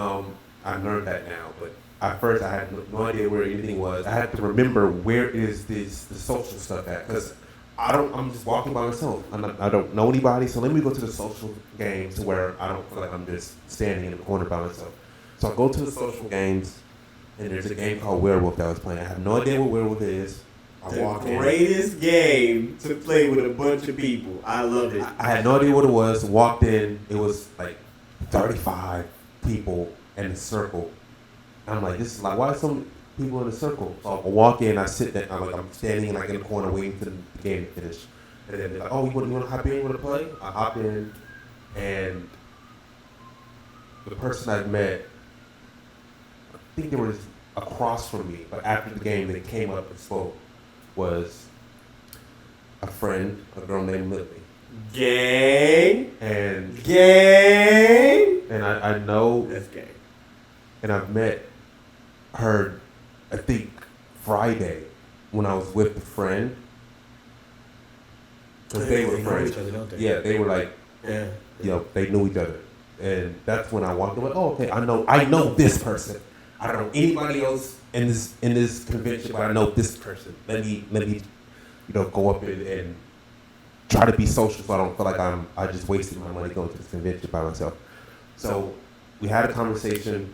I learned that now. But at first I had no idea where anything was. I had to remember where is the social stuff at, because I'm just walking by myself. I don't know anybody, so let me go to the social games to where I don't feel like I'm just standing in the corner by myself. So I go to the social games, and there's a game called Werewolf that I was playing. I have no idea what Werewolf is. I walk in. Greatest game to play with a bunch of people. I love it. I had no idea what it was. Walked in, it was like 35 people in a circle. I'm like, this is like, why are so many people in a circle? So I walk in, I sit there, I'm standing like in the corner waiting for the game to finish. And then they're like, oh, you want to hop in? You want to play? I hop in, and the person I met, I think they were across from me, but after the game, they came up and spoke, was a friend, a girl named Lily. Gang. And I know, that's gang. And I've met her, I think, Friday when I was with a friend. Because they were friends. Each other, don't they? Yeah, they were like, they knew each other. And that's when I walked away. Oh, okay, I know this person. I don't know anybody else in this convention, but I know this person. Let me go up and try to be social, so I don't feel like I just wasted my money going to this convention by myself. So we had a conversation.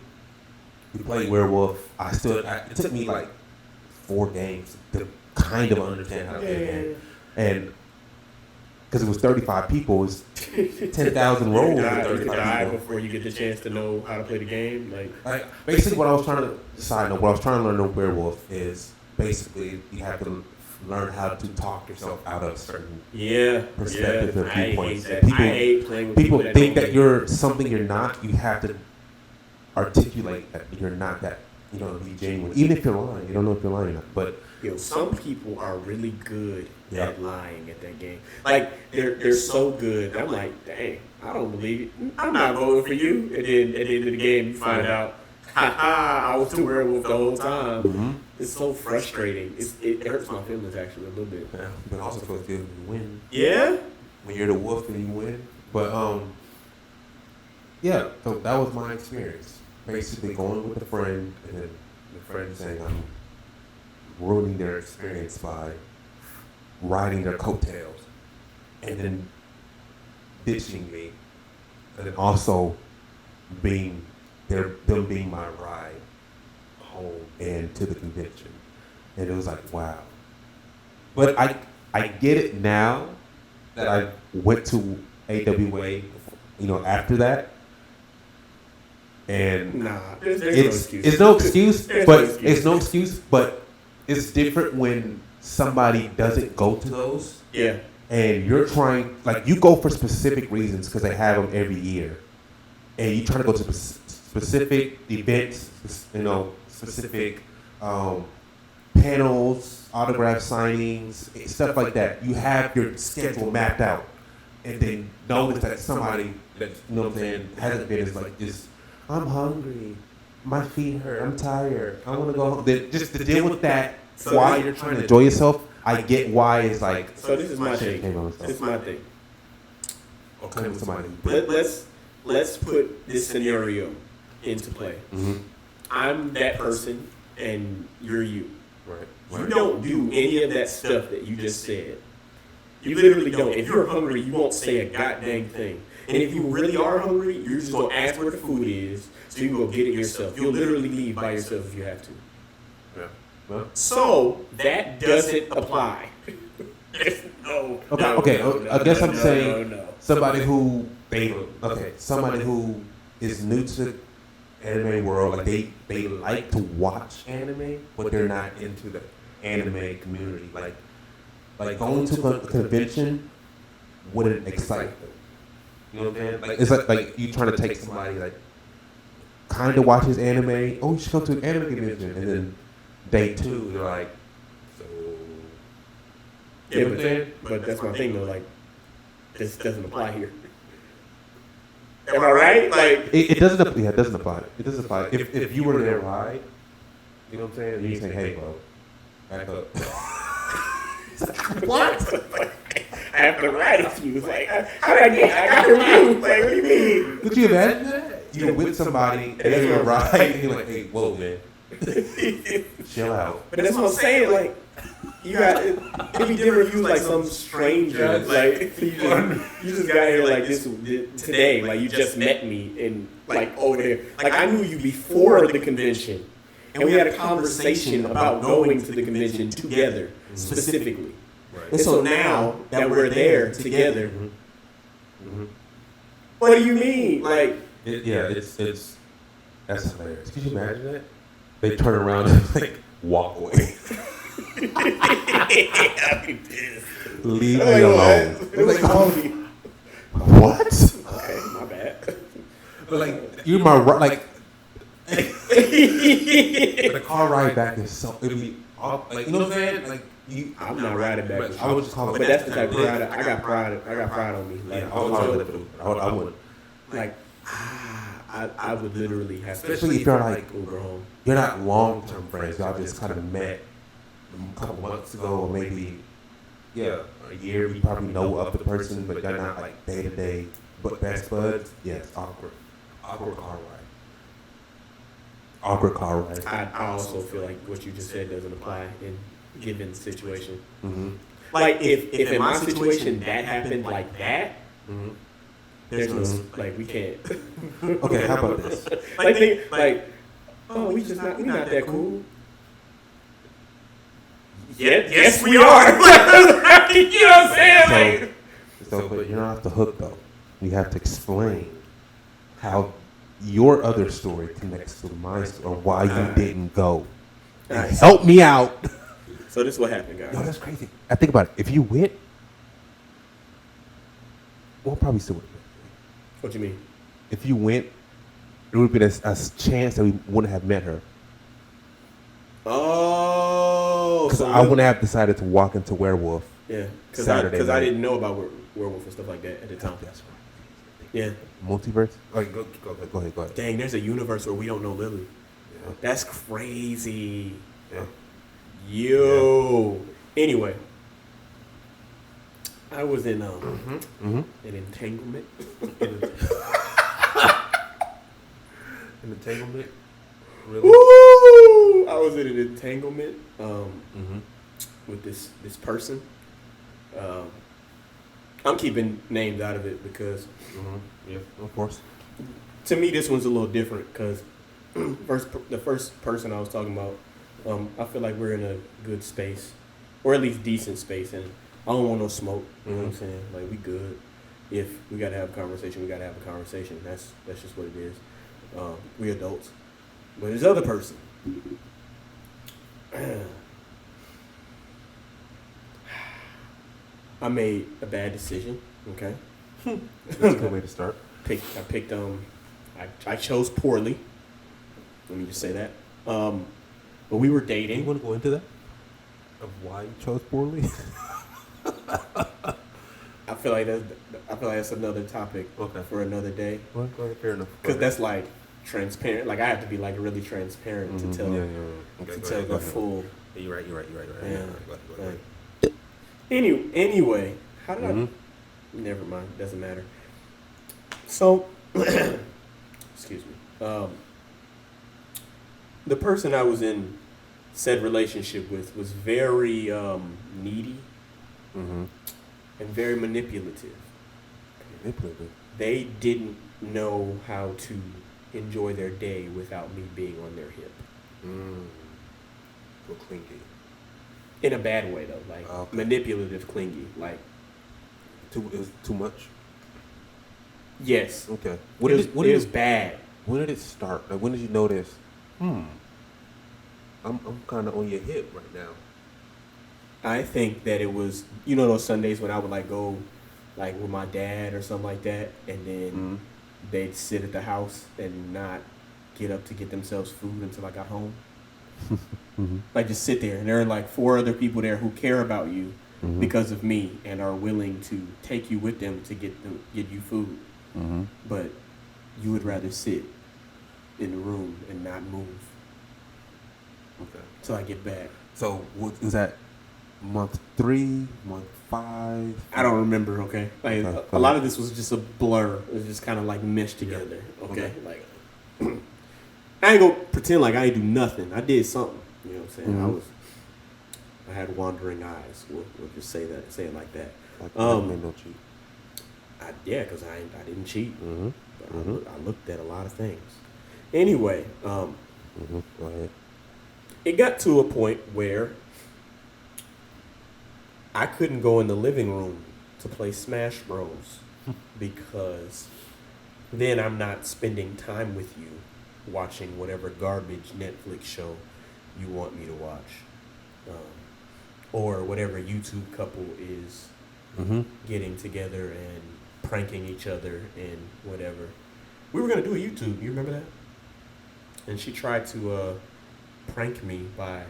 We played Werewolf. It took me like 4 games to kind of understand how to play the game, and because it was 35 people, it was 10,000 rolls. You die before you get the chance to know how to play the game. Like basically, what I was trying to learn the Werewolf is basically you have to learn how to talk yourself out of certain perspectives and viewpoints. I hate playing with people think that you're something you're not. You have to articulate that you're not that. Be genuine. Even if you're lying, you don't know if you're lying or not. But some people are really good at lying at that game. Like they're so good. I'm like, dang, I don't believe it. I'm not voting for you. And then at the end of the game, you find out, I was the werewolf the whole time. Mm-hmm. It's so frustrating. It hurts my feelings actually a little bit. Yeah, but also feels good when you win. Yeah. When you're the wolf and you win. But so that was my experience. Basically going with a friend, and then the friend saying I'm ruining their experience by riding their coattails, and then ditching me, and then also them being my ride home and to the convention. And it was like, wow. But I get it now that I went to AWA, after that. And it's no excuse, but it's different when somebody doesn't go to those. Yeah. And you're trying, like, you go for specific reasons because they have them every year, and you try to go to specific events, specific panels, autograph signings, stuff like that. You have your schedule mapped out, and then notice that somebody that hasn't been is like this. I'm hungry. my feet hurt. I'm tired. I want to go home. Just to deal with that So while now- you're trying to enjoy yourself. I get why it's like. So this is my shit thing. came on This stuff. is my thing. Or come with somebody. who- Let's put this scenario into play. Mhm. I'm that person, and you're you. Right. You don't do any of that stuff that you just said. You literally don't. If you're hungry, you won't say a goddamn thing. And if you really are hungry, you're just gonna ask where the food is, so you can go get it yourself. You'll literally leave by yourself if you have to. Yeah. Well, So that doesn't apply. No. Okay, no, okay. no, no, I guess no, I'm no, saying no. somebody who somebody who is new to the anime world, like they like to watch anime, but they're not into the anime community. Like going to a convention wouldn't excite them. You know what I'm saying? Like it's like you trying to take somebody like kind of watches anime. Oh, you should come to an anime convention, and then day 2 they're like, so. Yeah, but that's my thing though. Like, this doesn't apply here. Am I right? Like, It doesn't. Yeah, it doesn't apply. It doesn't apply. If you were there, right? You know what I'm saying? And you say, "Hey, bro, back up." what? I have to ride with you. It's like, how did I got the room. Like, what do you mean? Could you imagine that? You're with somebody and they're gonna ride, and you're like, "Hey, whoa, man, chill out." But that's what I'm saying. Like, you got it'd be different if you was like some stranger. Like, you just got here like this today. Like, you just met me and like over there. Like, I knew you before the convention, and we had a conversation about going to the convention together specifically. Right. And so now that we're there together, what do you mean? Like, It's that's hilarious. Could you imagine that? They turn around and like walk away. I'd be pissed. Leave me Like, alone. what? It's like, oh, what? Okay, my bad. But like, you're my like. The car ride back is so. It'd be like, you know what I'm saying? Like you. I'm not riding back with you. I would just call it. But that's the type of pride I got pride on me. Like, Yeah, I would. like I would literally have to Especially if you're like Uber home. you're not long term friends. Y'all just kind of met a couple months ago, or maybe a year. You probably know of the person, but you're not like day to day. But best buds, yes, awkward car ride. Awkward car ride. I also feel like what you just said doesn't apply in given situation. Mm-hmm. Like if in my situation that happened like that, Mm-hmm. there's no like we can't. Okay, how about this? Oh, we're not that cool. Yeah, yes we are. You know what I'm saying? Like, So, but you're not off the hook though. You have to explain how your other story connects to my story, or why you didn't go. Alright. Help me out. So this is what happened, guys. No, that's crazy. I think about it. If you went, we'll probably still would. What you mean? If you went, it would have been a chance that we wouldn't have met her. Oh, Because so I wouldn't have decided to walk into Werewolf. yeah, because Saturday I night. didn't know about werewolf and stuff like that at the time. That's right. Yeah. Multiverse? Like, go ahead. Dang, there's a universe where we don't know Lily. Yeah. That's crazy. Yeah. Yo. Anyway, I was in Mm-hmm. an entanglement. An entanglement? Woo! I was in an entanglement with this person. I'm keeping names out of it because Yeah, of course. to me this one's a little different because the first person I was talking about, I feel like we're in a good space, or at least decent space, and I don't want no smoke. You know what I'm saying? Like, we good. If we gotta have a conversation, we gotta have a conversation. That's just what it is. We adults. But this other person, I made a bad decision. Okay. That's a good way to start. I chose poorly. Let me just say that. But we were Do dating. you want to go into that? Of why you chose poorly? I feel like that's another topic Okay. for another day. Well, go ahead, fair enough. Because that's like transparent. Like I have to be like really transparent to tell Okay, to tell the full. You're right. Yeah. Go ahead. Anyway, how did I? Never mind. Doesn't matter. So, excuse me. The person I was in said relationship with was very needy and very manipulative. They didn't know how to enjoy their day without me being on their hip. So clingy. In a bad way though, like manipulative, clingy, like Too much. Yes. Okay. It was bad. When did it start? Like when did you notice? I'm kind of on your hip right now. I think that it was, you know, those Sundays when I would like go, like with my dad or something like that, and then they'd sit at the house and not get up to get themselves food until I got home. Like just sit there, and there are like 4 other people there who care about you because of me and are willing to take you with them to get you food. But you would rather sit in the room and not move. Okay. Till I get back. So was that month 3, month 5? I don't remember. Okay. Like a lot of this was just a blur. It was just kind of like meshed together. Okay. Like I ain't gonna pretend like I ain't do nothing. I did something. You know what I'm saying? I had wandering eyes. We'll just say it like that. Made no cheat. Because I didn't cheat. But I looked at a lot of things. Anyway, Go ahead. it got to a point where I couldn't go in the living room to play Smash Bros. Because then I'm not spending time with you watching whatever garbage Netflix show you want me to watch. Or whatever YouTube couple is getting together and pranking each other and whatever. We were going to do a YouTube. You remember that? And she tried to prank me by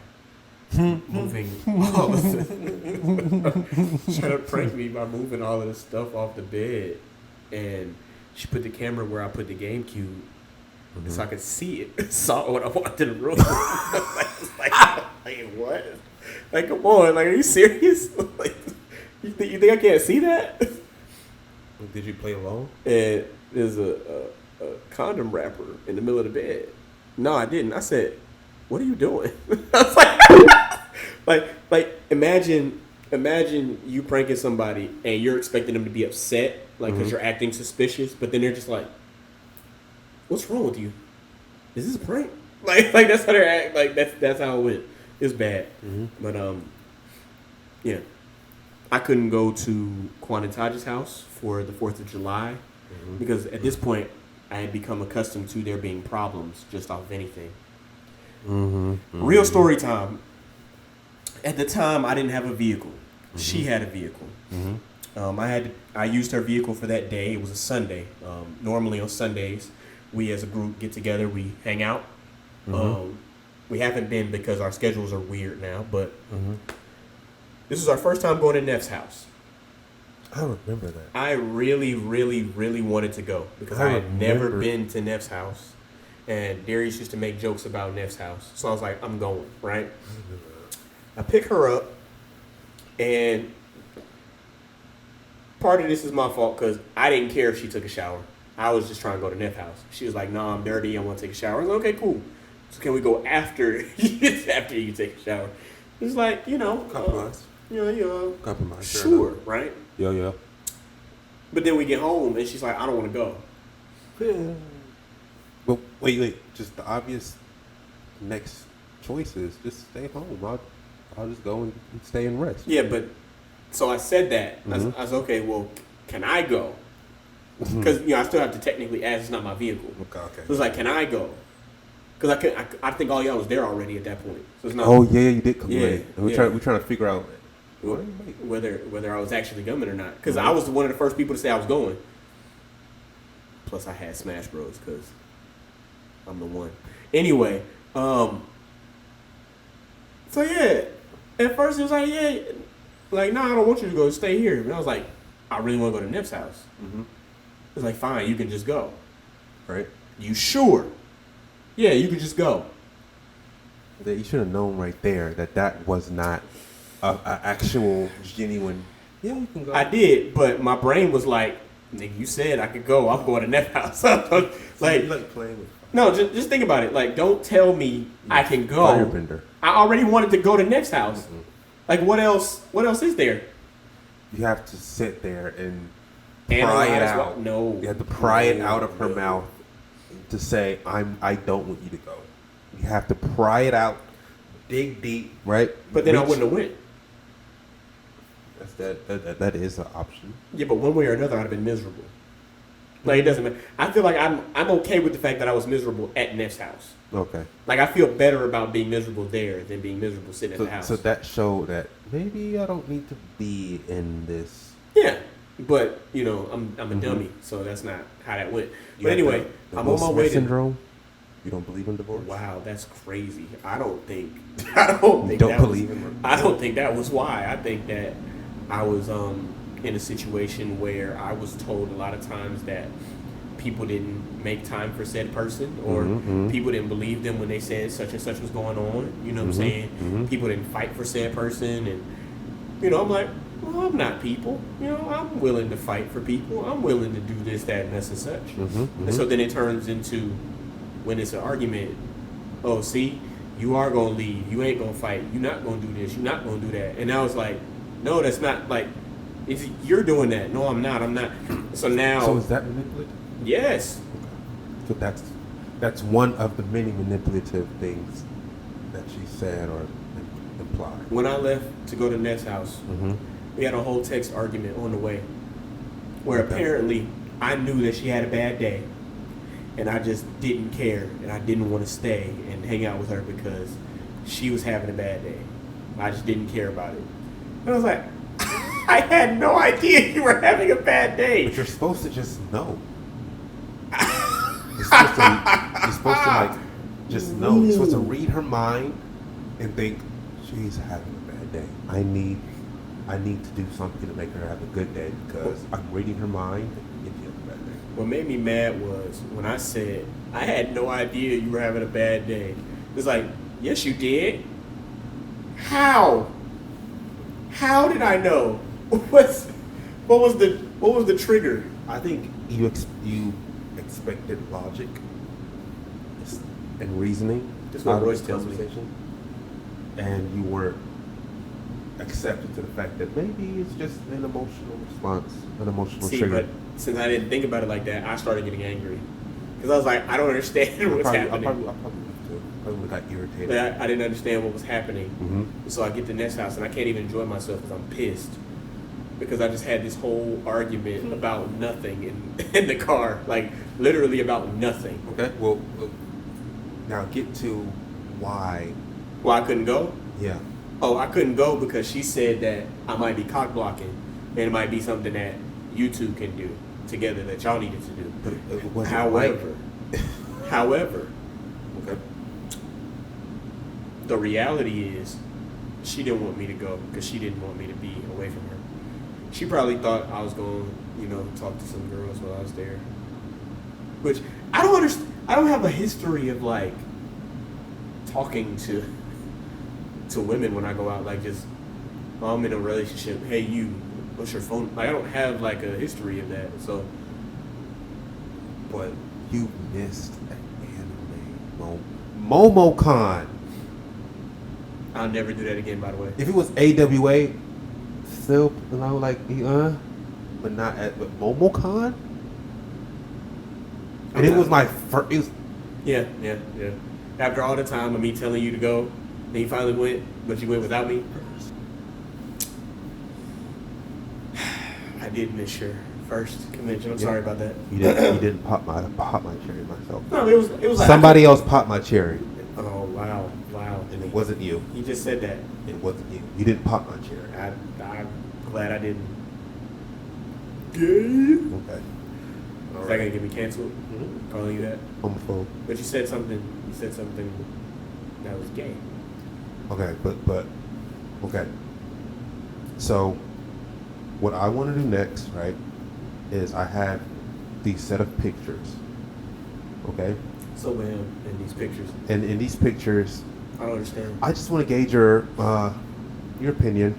moving all of the trying to prank me by moving all of the stuff off the bed. And she put the camera where I put the GameCube so I could see it. Saw when I walked in the room. like what? Like, come on. Like, are you serious? Like, you think I can't see that? Did you play alone? And there's a condom wrapper in the middle of the bed. No, I didn't. I said, what are you doing? I was like imagine you pranking somebody and you're expecting them to be upset, like, because you're acting suspicious, but then they're just like, what's wrong with you? Is this a prank? Like that's how they act. Like that's how it went. It was bad. But yeah, I couldn't go to Quan and Taj's house for the 4th of July because at this point I had become accustomed to there being problems just off of anything. Real story time. At the time, I didn't have a vehicle. She had a vehicle. I used her vehicle for that day. It was a Sunday. Normally on Sundays, we as a group get together. We hang out. We haven't been because our schedules are weird now. But this is our first time going to Neff's house. I remember that. I really, really, really wanted to go because I had never been to Neff's house. And Darius used to make jokes about Neff's house. So I was like, I'm going, right? I pick her up, and part of this is my fault because I didn't care if she took a shower. I was just trying to go to Neff's house. She was like, "No, I'm dirty. I want to take a shower." I was like, "Okay, cool. So can we go after after you take a shower?" It's like, compromise. Compromise. Sure, right? Yeah. But then we get home, and she's like, "I don't want to go." Yeah. Well, wait. Just the obvious next choice is just stay home. I'll just go and stay and rest. Yeah, but so I said that. I was okay. Well, can I go? Because I still have to technically ask. It's not my vehicle. Okay. So it's like, can I go? Because I think all y'all was there already at that point. So it's not. Oh yeah, you did come late. We're trying to figure out whether I was actually coming or not. Because I was one of the first people to say I was going. Plus, I had Smash Bros. Because I'm the one. Anyway, so yeah. At first, it was like, yeah, like, no, I don't want you to go. Stay here. And I was like, I really want to go to Neff's house. It's like, fine, you can just go. Right. You sure? Yeah, you could just go. That you should have known right there that was not a actual genuine. Yeah, we can go. I did, but my brain was like, nigga, you said I could go. I'm going to Neff House. like playing with. No, just think about it. Like, don't tell me I can go. Firebender. I already wanted to go to Neff's house. Mm-mm. Like, what else? What else is there? You have to sit there and Analyze pry it what- out. no. You have to pry it No, out of her no. mouth to say, I don't want you to go. You have to pry it out, dig deep, right? But then I Reach- wouldn't have went. That is an option. Yeah, but one way or another, I'd have been miserable. Like, it doesn't matter. I feel like I'm okay with the fact that I was miserable at Neff's house. Okay. Like, I feel better about being miserable there than being miserable sitting at the house. So that showed that maybe I don't need to be in this. Yeah, but you know, I'm a Mhm. dummy, so that's not how that went. You But have anyway, the I'm Will on my Smith way to. syndrome. You don't believe in divorce? Wow, that's crazy. I don't think. I don't think. Don't that believe was, in. I don't think that was why. I think that I was in a situation where I was told a lot of times that people didn't make time for said person, or Mhm. people didn't believe them when they said such and such was going on. You know what I'm Mhm. saying? Mhm. People didn't fight for said person, and you know, I'm like, well, I'm not people. You know, I'm willing to fight for people. I'm willing to do this, that, and this and such. Mhm. And so then it turns into, when it's an argument, oh, see, you are going to leave. You ain't going to fight. You're not going to do this. You're not going to do that. And I was like, no, that's not, like, you're doing that. No, I'm not. I'm not. So now. So is that manipulative? Yes. So that's one of the many manipulative things that she said or implied. When I left to go to Ned's house, Mm-hmm. we had a whole text argument on the way where Okay. apparently I knew that she had a bad day. And I just didn't care, and I didn't want to stay and hang out with her because she was having a bad day. I just didn't care about it. And I was like, I had no idea you were having a bad day. But you're supposed to just know. You're supposed to like just know. You're supposed to read her mind and think she's having a bad day. I need to do something to make her have a good day because I'm reading her mind and she has a bad day. What made me mad was when I said, I had no idea you were having a bad day. It's like, yes, you did. How? How did I know? What was the trigger? I think you expected logic and reasoning. That's what out of Royce the tells me. conversation, and you weren't accepting to the fact that maybe it's just an emotional response, an emotional See, trigger. but since I didn't think about it like that, I started getting angry. Because I was like, I don't understand what's happening. I probably would too. I probably got irritated. But I didn't understand what was happening. Mm-hmm. So I get to Ness house and I can't even enjoy myself because I'm pissed. Because I just had this whole argument about nothing in the car. Like, literally about nothing. Okay. Well, now get to why. Well, I couldn't go? Yeah. Oh, I couldn't go because she said that I might be cock blocking. And it might be something that you two can do together that y'all needed to do. But it wasn't However, however, okay. the reality is she didn't want me to go because she didn't want me to be away from her. She probably thought I was going to, talk to some girls while I was there. Which, I don't understand. I don't have a history of, like, talking to women when I go out. Like, just, oh, I'm in a relationship. Hey, you, what's your phone? Like, I don't have, like, a history of that. So, But you missed an anime MomoCon. I'll never do that again, by the way. If it was AWA, still, but not at MomoCon. And it was my first. It was, Yeah. After all the time of me telling you to go, then you finally went, but you went without me. I did miss your first convention. I'm sorry about that. you didn't pop my cherry myself. No, it was like Somebody else popped my cherry, Oh wow. and it wasn't you. You just said that. It wasn't you. You didn't pop my cherry. I'm glad I didn't. Okay. Is that gonna get me canceled? Mhm. Calling you that? Homophobe. But you said something. You said something that was gay. Okay, but okay. So, what I want to do next, right, is I have these set of pictures. Okay. So man, in these pictures, And in these pictures, I don't understand. I just want to gauge your opinion,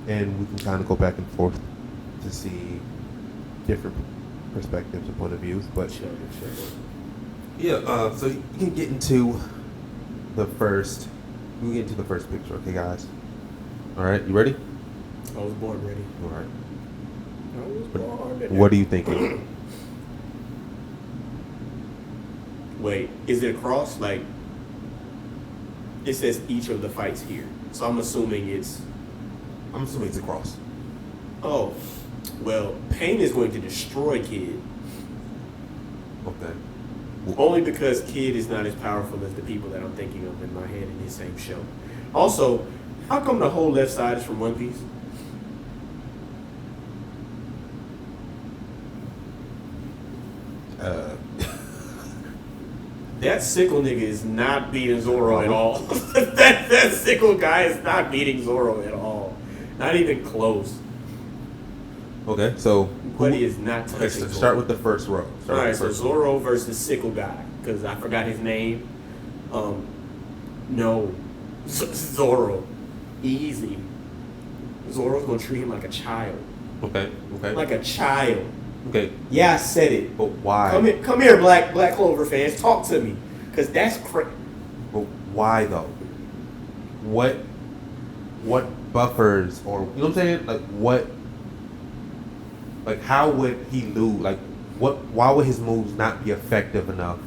and we can kind of go back and forth to see different perspectives and point of views. But Sure. yeah, so you can get into the first. We get into the first picture, okay, guys? All right, you ready? I was born ready. All right. I was born ready. What are you thinking? Wait, is it a cross? Like, it says each of the fights here. So I'm assuming it's... I'm assuming it's a cross. Oh, well, Pain is going to destroy Kid. Okay. Only because Kid is not as powerful as the people that I'm thinking of in my head in this same show. Also, how come the whole left side is from One Piece? That sickle nigga is not beating Zoro at all. that sickle guy is not beating Zoro at all. Not even close. Okay, so But he is not touching okay, so Zoro. start with the first row. All right, so Zoro versus sickle guy, because I forgot his name. No, Zoro, easy. Zoro's gonna treat him like a child, Okay. like a child. Okay. Yeah, I said it. But why? Come here, Black Clover fans, talk to me, because that's crazy. But why though? What buffers, or you know what I'm saying? Like what? Like how would he lose? Like what? Why would his moves not be effective enough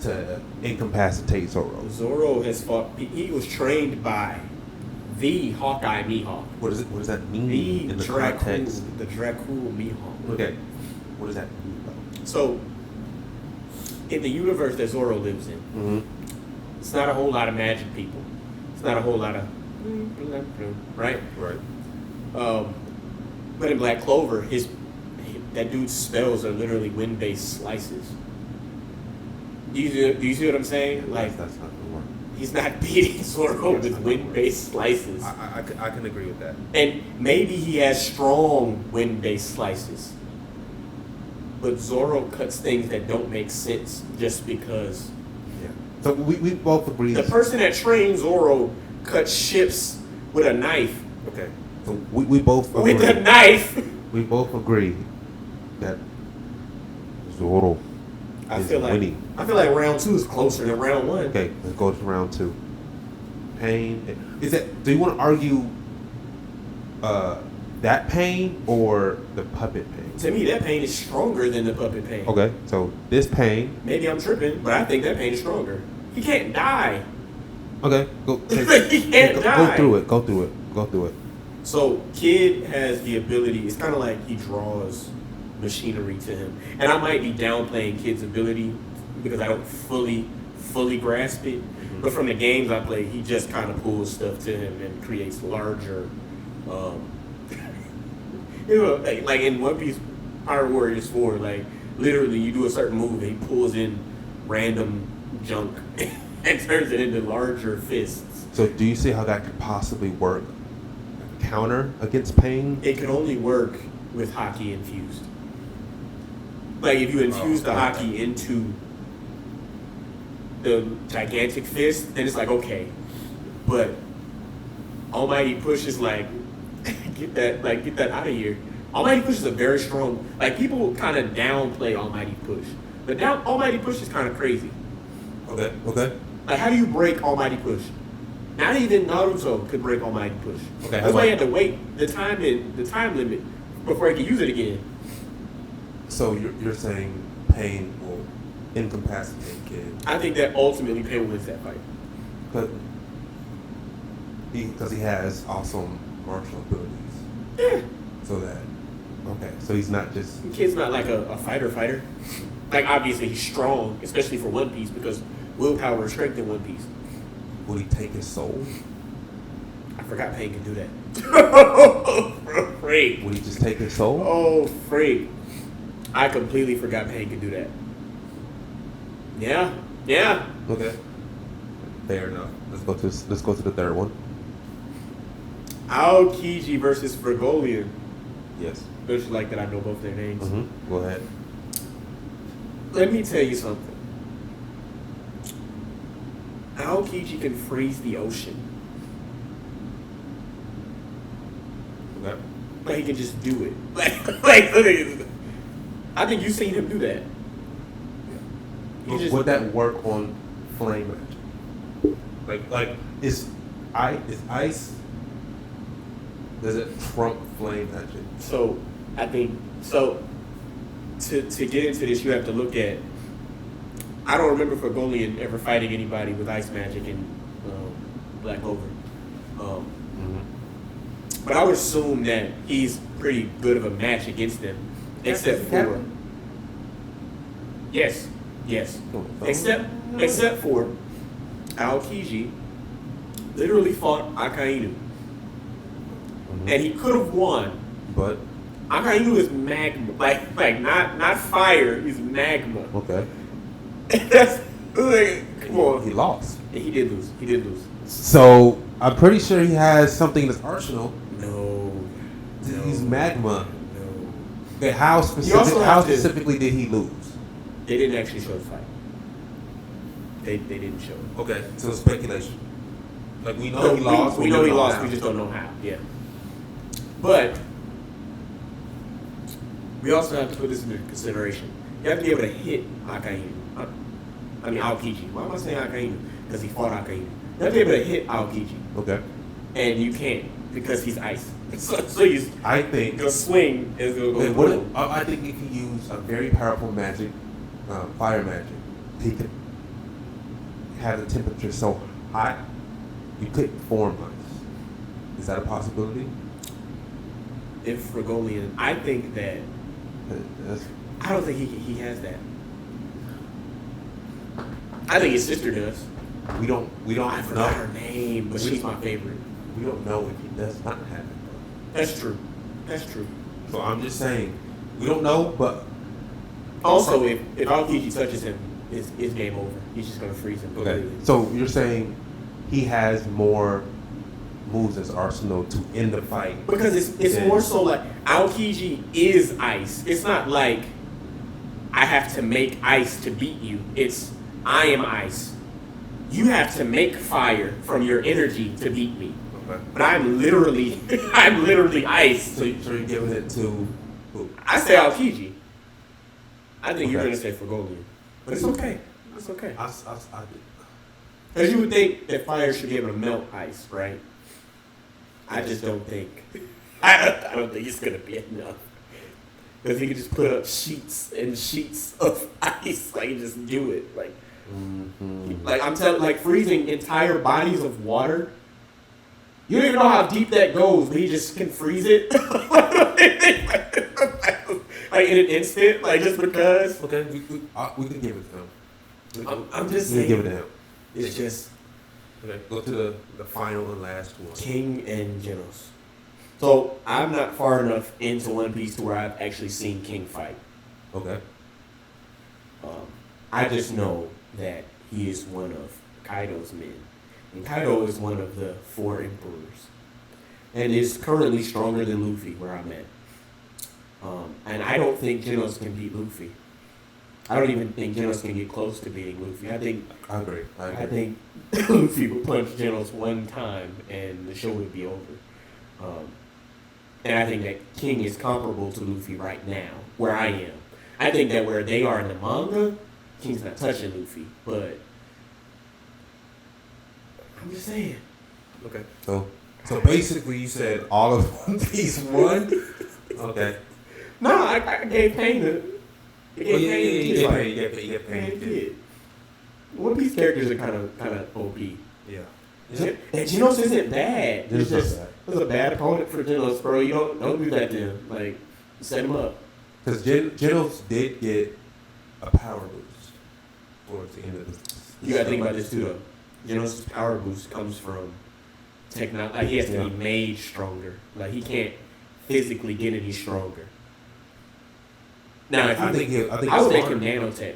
to incapacitate Zoro? Zoro has fought. He was trained by the Hawkeye Mihawk. What does that mean The in the context? The Dracul Mihawk. Okay. What does that mean though? So, in the universe that Zoro lives in, Mm-hmm. it's not a whole lot of magic people. It's not a whole lot of right. Right. But in Black Clover, that dude's spells are literally wind-based slices. Do you see what I'm saying? Like, That's not gonna work. he's not beating Zoro with wind-based slices. I can agree with that. And maybe he has strong wind-based slices. But Zoro cuts things that don't make sense just because. Yeah. So we both agree. The person that trained Zoro cuts ships with a knife. Okay. So we both agree. With a knife! We both agree that Zoro is winning. I feel like round 2 is closer than round 1. Okay, let's go to round 2. Pain. Is that? Do you want to argue that Pain or the puppet Pain? To me, that Pain is stronger than the puppet Pain. Okay, so this Pain. Maybe I'm tripping, but I think that Pain is stronger. He can't die. Okay, go. He can't die. Go through it. So Kid has the ability. It's kind of like he draws machinery to him, and I might be downplaying Kid's ability because I don't fully grasp it. Mm-hmm. But from the games I play, he just kind of pulls stuff to him and creates larger. Like in One Piece Pirate Warriors 4, like literally you do a certain move and he pulls in random junk and turns it into larger fists. So do you see how that could possibly work? Counter against Pain? It can only work with hockey infused. Like if you infuse the hockey into the gigantic fist, then it's like okay. But Almighty Push is like get that out of here. Almighty Push is a very strong. Like people kind of downplay Almighty Push, but now Almighty Push is kind of crazy. Okay. Like how do you break Almighty Push? Not even Naruto could break Almighty Push. Okay, That's why he had to wait the time limit before he could use it again. So you're saying Pain will incapacitate Kid? I think that ultimately Pain wins that fight. Because he has awesome martial abilities. Yeah. So he's not just. The Kid's not like a fighter. Like obviously he's strong, especially for One Piece because willpower and strength in One Piece. Would he take his soul? I forgot Pain can do that. Freak. Would he just take his soul? Oh, freak. I completely forgot Pain could do that. Yeah. Okay. Fair enough. Let's go to the third one. Aokiji versus Virgolian. Yes. Don't you like that I know both their names? Mm-hmm. Go ahead. Let me tell you something. Aokiji can freeze the ocean. Okay. Like he can just do it. Like I think you've seen him do that. Would that work on flame magic? Like is ice? Does it trump flame magic? So I think so. To get into this, you have to look at. I don't remember Fergolian ever fighting anybody with ice magic in Black Clover. But I would assume that he's pretty good of a match against them, except for. Yes. Except for Aokiji literally fought Akainu. And he could have won. But Akainu is magma. Like not fire, he's magma. okay. That's like, come on. He lost. Yeah, he did lose. So I'm pretty sure he has something in his arsenal. No. He's magma. No. Okay, how specifically did he lose? They didn't actually show the fight. They didn't show it. Okay, so speculation. Like we know No, he lost. We know he lost. how. We just don't know how. Yeah. But we also have to put this into consideration. You have to be able to hit Akainu. I mean Aokiji. Why am I saying Akainu? Because he fought Akainu. You have to be able to hit Aokiji. Okay. And you can't because he's ice. So you. I think Your swing is going to go. I think if you use a very powerful magic, fire magic, he could have the temperature so hot you couldn't form ice. Is that a possibility? If Regolian, I think that I don't think he has that. I think his sister does. We don't I forgot her name, but she's my favorite. We don't know if he does not have it. That's true. So I'm just saying, we don't know, but Also, if Aokiji touches him, it's game over. He's just gonna freeze him. okay. Completely. So you're saying he has more moves in his arsenal to end the fight Because it's more so like Aokiji is ice. It's not like I have to make ice to beat you. It's I am ice. You have to make fire from your energy to beat me. Okay. But I'm literally ice. So you're giving it to who? I say Aokiji. I think you're Okay. gonna say Fergolian. But it's okay. It's okay. I Because you would think that fire should be able to melt ice, right? I just don't think. I don't think it's gonna be enough. Because he could just put up sheets and sheets of ice, like and just do it, like. Like I'm telling, like freezing entire bodies of water. You don't even know how deep that goes, but he just can freeze it, like in an instant, like just because. Okay, we can give it to him. I'm just We can saying. give it to him. It's just Okay, go to the final and last one. King and Genos. So I'm not far enough into One Piece to where I've actually seen King fight. Okay. I just know that he is one of Kaido's men. And Kaido is one of the 4 emperors. And is currently stronger than Luffy, where I'm at. And I don't think Genos can beat Luffy. I don't even think Genos can get close to beating Luffy. I agree. I think Luffy would punch Genos one time and the show would be over. And I think that King is comparable to Luffy right now, where I am. I think that where they are in the manga, King's not touching Luffy, but I'm just saying. Okay. So basically, you said all of One Piece won. Okay. No, I gave Pain the. You get Pain paid. did. One Piece characters are kind of OP. Yeah. And Genos isn't bad. Genos It's just not bad. it was a bad opponent for Genos, bro. You don't do that to him. Like set him up. Because Genos did get a power boost towards the end of the. You gotta think about this too, though. Genos' power boost comes from technology. Like he has to be made stronger. Like he can't physically get any stronger. Now, if I think I would make him nanotech.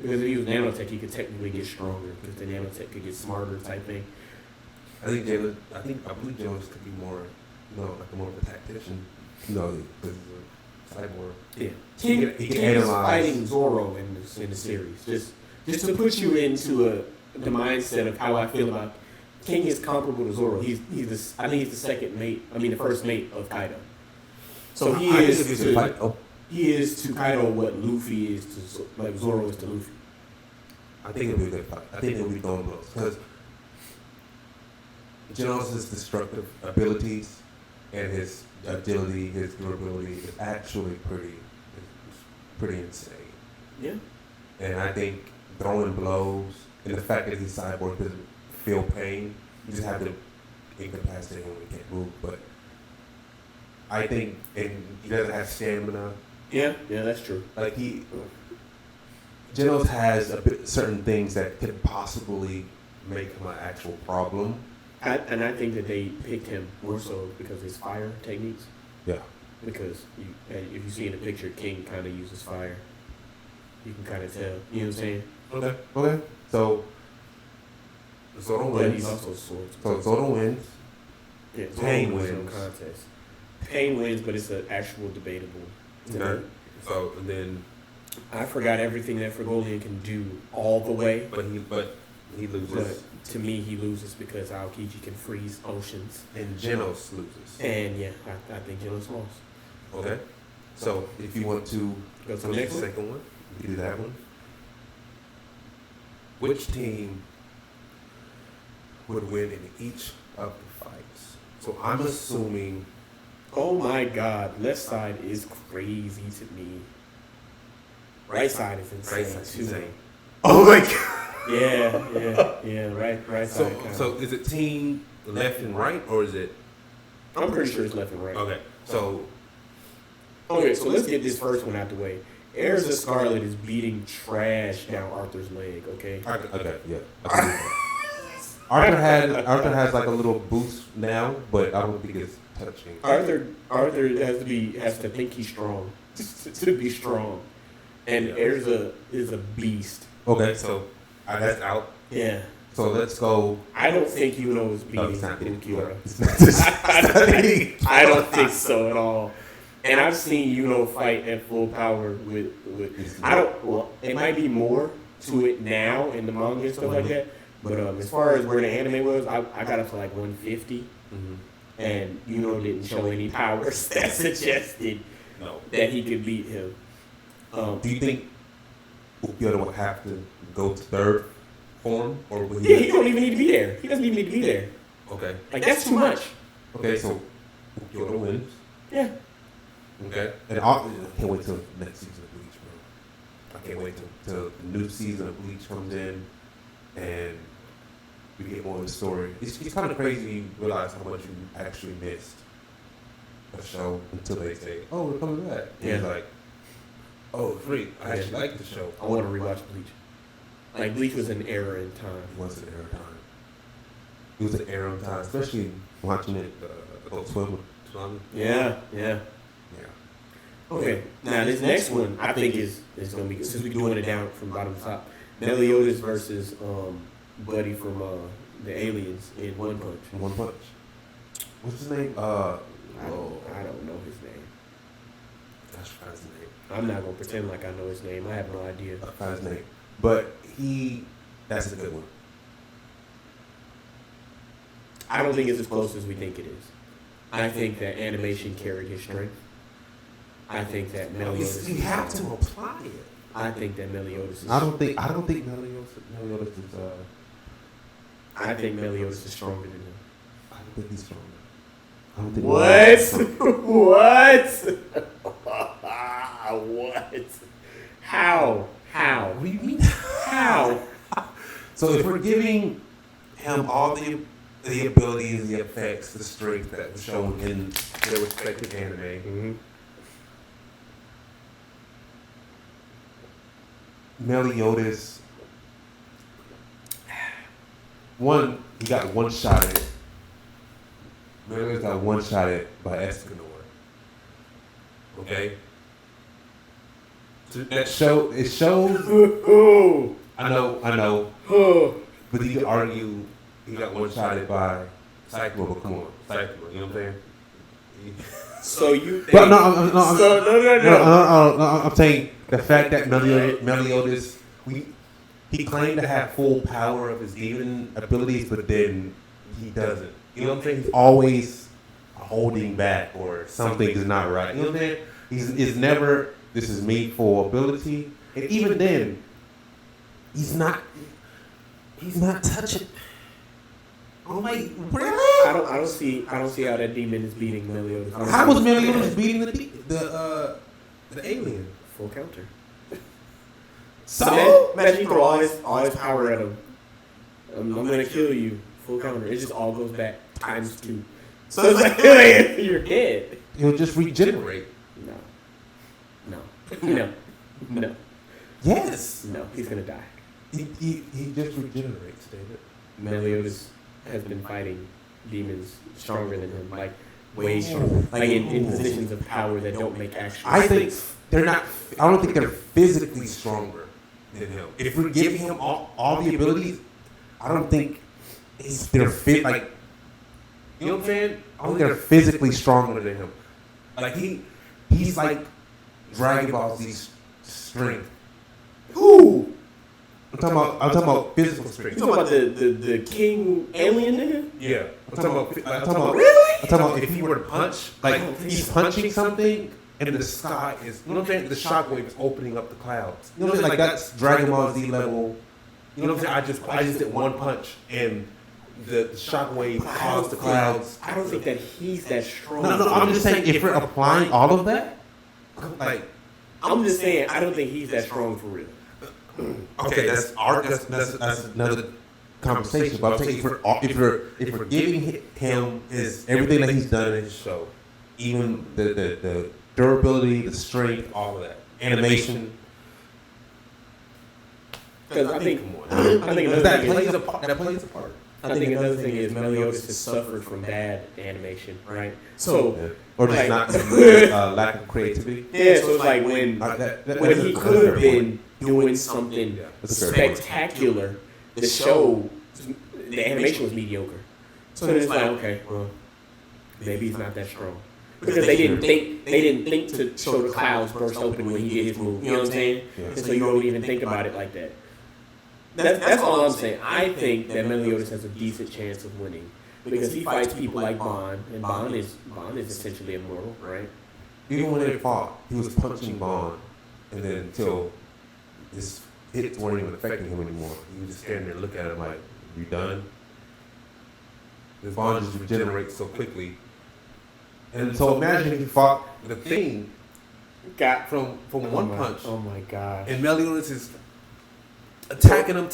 Because if he was nanotech, he could technically get stronger. Because the nanotech could get smarter type thing. I believe Jones could be more, like more of a tactician. Because he's a cyborg. Yeah, He can King is analyze. fighting Zoro in the series. Just to put you into the mindset of how I feel about King is comparable to Zoro. I think he's the second mate. I mean, the first mate of Kaido. So he is to Kaido what Luffy is to like Zoro is to Luffy. I think it'll be a good fight. I think it'll be throwing blows because Genos' destructive abilities and his agility, his durability is actually pretty insane. Yeah. And I think throwing blows and the fact that he's cyborg doesn't feel pain, you just have to incapacitate him when he can't move. But I think, and he doesn't have stamina. Yeah, that's true. Like Genos has certain things that could possibly make him an actual problem. And I think that they picked him more so because of his fire techniques. Yeah. Because if you see in the picture, King kind of uses fire. You can kind of tell. You know what I'm saying? Okay. So Zoro wins. But he's also swords. So Zoro wins. Yeah, Pain Zoro wins. No contest. Pain wins, but it's an actual debatable. Okay. So and then I forgot everything that Fergolian can do all the way. but he loses. But to me, he loses because Aokiji can freeze oceans. And Genos loses. And yeah, I think Genos lost. Okay. So if you want to Go to the next one? second one, you do that one. Which team would win in each of the fights? So I'm assuming. Oh my God, left side is crazy to me. Right side is insane Right side's too. insane. Oh my God. Yeah. Right side. kinda. So is it team left and right, or is it? I'm pretty sure it's left and right. Okay. So Okay, so let's get this first one out the way. Erza Scarlet is beating trash down Arthur's leg. Okay. okay, yeah. Arthur has like a little boost now, but I don't think it's touching. Arthur has to think he's strong to be strong, and Erza is a beast. Okay, so that's out. Yeah. So let's go. I don't think Yuno is beating it's not beating Ulquiorra. It's not just- I don't think so at all. And I've seen Yuno fight at full power with it might be more to it now in the manga and stuff like that. But as far as where the anime was, I got up to like 150. Mm-hmm. And Yuno didn't show any powers that suggested that he could beat him. Do you think Ulquiorra would have to go to third form, or would Yeah, he don't even need to be there. He doesn't even need to be there. Okay. Like, that's too much. Okay, so Ulquiorra wins. Yeah. Okay. And I can't wait till next season of Bleach, bro. I can't wait till the new season of Bleach comes in and we get more of the story. It's kind of crazy you realize how much you actually missed a show until they say, "Oh, we're coming back." And it's like, "Oh, freak! I actually like the show." I want to rewatch Bleach. Like, Bleach was an era in time. It was an era of time. It was an era of time, especially watching it Adult Swim. Yeah. Yeah. Okay. Now, this next one, I think is going to be good. Since we're doing it down from bottom to top. Meliodas versus Buddy from the Aliens in One Punch. One Punch. What's his name? I don't know his name. Gosh, I forgot his name. I'm not going to pretend like I know his name. I have no idea. I forgot his name. But that's a good one. I don't think it's as close as we think it is. I think that animation carried his strength. I think that Meliodas. You have to apply it. I think that Meliodas is. I don't think Meliodas is. I think Meliodas is stronger than him. I don't think he's stronger. I don't think. What? How? What do you mean? How? So if we're giving him all the abilities, the effects, the strength that was shown in their respective anime. Mm-hmm. Meliodas, he got one shot at it. Meliodas got one shot at by Escanor. Okay? It shows. I know. But you could argue he got one shot at by Cyclo, but come on. Cyclo, you know what I'm saying? So you think... But no, No. I'm saying the fact that Meliodas, he claimed to have full power of his demon abilities, but then he doesn't. You know what I'm saying? He's always holding back or something is not right. You know what I'm saying? He's never, this is me full ability. And even then, he's not touching. I'm like, really? I don't see how that demon is beating Meliodas. How was Meliodas beating the alien? Full counter. So imagine you throw all his power at him. I'm gonna kill you. Full counter. It just all goes back ×2. So it's like you're dead. He'll just regenerate. No. Yes. No, he's gonna die. He just regenerates, David. Meliodas has been fighting demons stronger than him, like way stronger, like in positions of power that don't make actual I think sense. they're not. I don't think they're physically stronger than him. If we're giving him all the abilities, I don't think they're fit. Like, you know what I'm saying? I don't think they're physically stronger than him. Like he's like Dragon Ball Z strength. Who? I'm talking about physical strength. You talking about the king alien nigga? Yeah. I'm talking about really? I'm talking about if he were to punch, like he's punching something and the sky is, you know what I'm saying? The shockwave is opening up the clouds. You know what I'm saying? Like that's Dragon Ball Z level. You know what I'm saying? I just did one punch and the shockwave caused the clouds. I don't think that he's that strong. No. I'm just saying if we're applying all of that, like I'm just saying I don't think he's that strong for real. Okay, that's another conversation. But I'm saying if we're giving him his everything that he's done in his show, even the durability, the strength, all of that, animation. Because I think that plays a part. I think another thing is Meliodas has suffered from bad animation, right? So or just not lack of creativity. Yeah, so it's like when he could have been doing something spectacular, the show, the animation was mediocre. So then it's like, okay, well, maybe he's not that strong. Because they didn't think to show the clouds burst open when he did his move. You know what I'm saying? Yeah. And so you don't even think about it like that. That's all I'm saying. I think that Meliodas has a decent chance of winning because he fights people like Bond, and Bond is essentially immortal, right? Even when they fought, he was punching Bond, and then until his hits weren't even affecting him anymore, he was just standing there looking at him like, "You done?" His Bond just regenerates so quickly, and so imagine if he fought the Thing, got from one punch. Oh my god! And Meliodas is attacking him,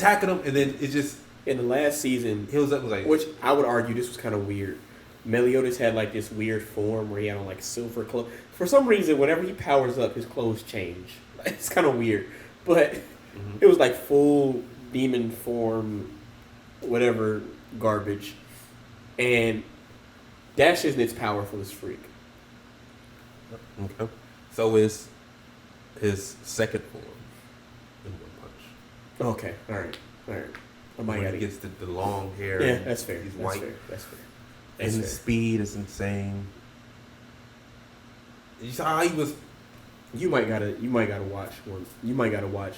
and then it just in the last season, he was like, which I would argue this was kind of weird. Meliodas had like this weird form where he had on like silver clothes. For some reason, whenever he powers up, his clothes change. It's kind of weird, but it was like full demon form, whatever garbage, and Dash isn't as powerful as Freak. Okay. So is his second form in one punch. Okay, all right. When he gets the long hair. Yeah, that's fair. He's that's white. Fair. That's fair. And the speed is insane. You saw how he was. You might gotta watch one. You might gotta watch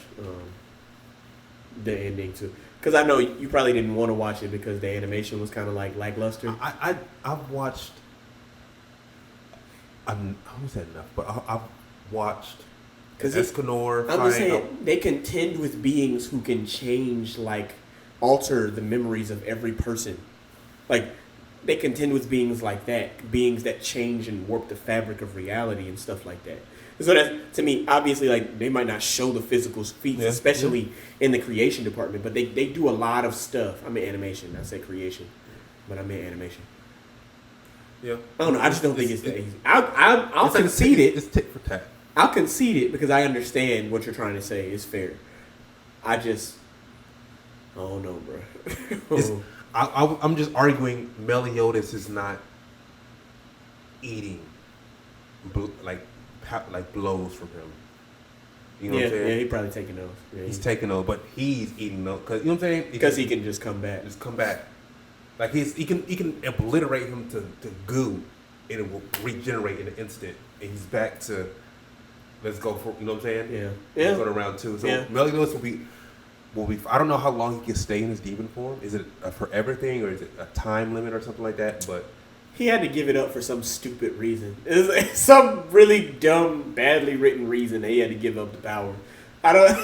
the ending too, because I know you probably didn't want to watch it because the animation was kind of like lackluster. I've watched. I won't say enough, but I've watched. Because Escanor. I'm just saying they contend with beings who can change, like alter the memories of every person, like. They contend with beings like that, beings that change and warp the fabric of reality and stuff like that. So that, to me, obviously, like they might not show the physical feats, especially in the creation department, but they do a lot of stuff. I mean animation. I said creation, but I meant animation. Yeah. I don't know. I just don't think it's that easy. I'll concede it. It's tit for tat. I'll concede it because I understand what you're trying to say. It's fair. I don't know, bro. I'm just arguing Meliodas is not eating like blows from him. You know what I'm saying? Yeah, he's probably taking those. Yeah, he's taking those, but he's eating those because you know what I'm saying? Because he can just come back. Just come back. Like he can obliterate him to goo, and it will regenerate in an instant, and he's back to let's go for you know what I'm saying? Yeah. Let's go to round 2. So Meliodas will be. I don't know how long he can stay in his demon form. Is it a forever thing or is it a time limit or something like that? But he had to give it up for some stupid reason. It's some really dumb, badly written reason that he had to give up the power. I don't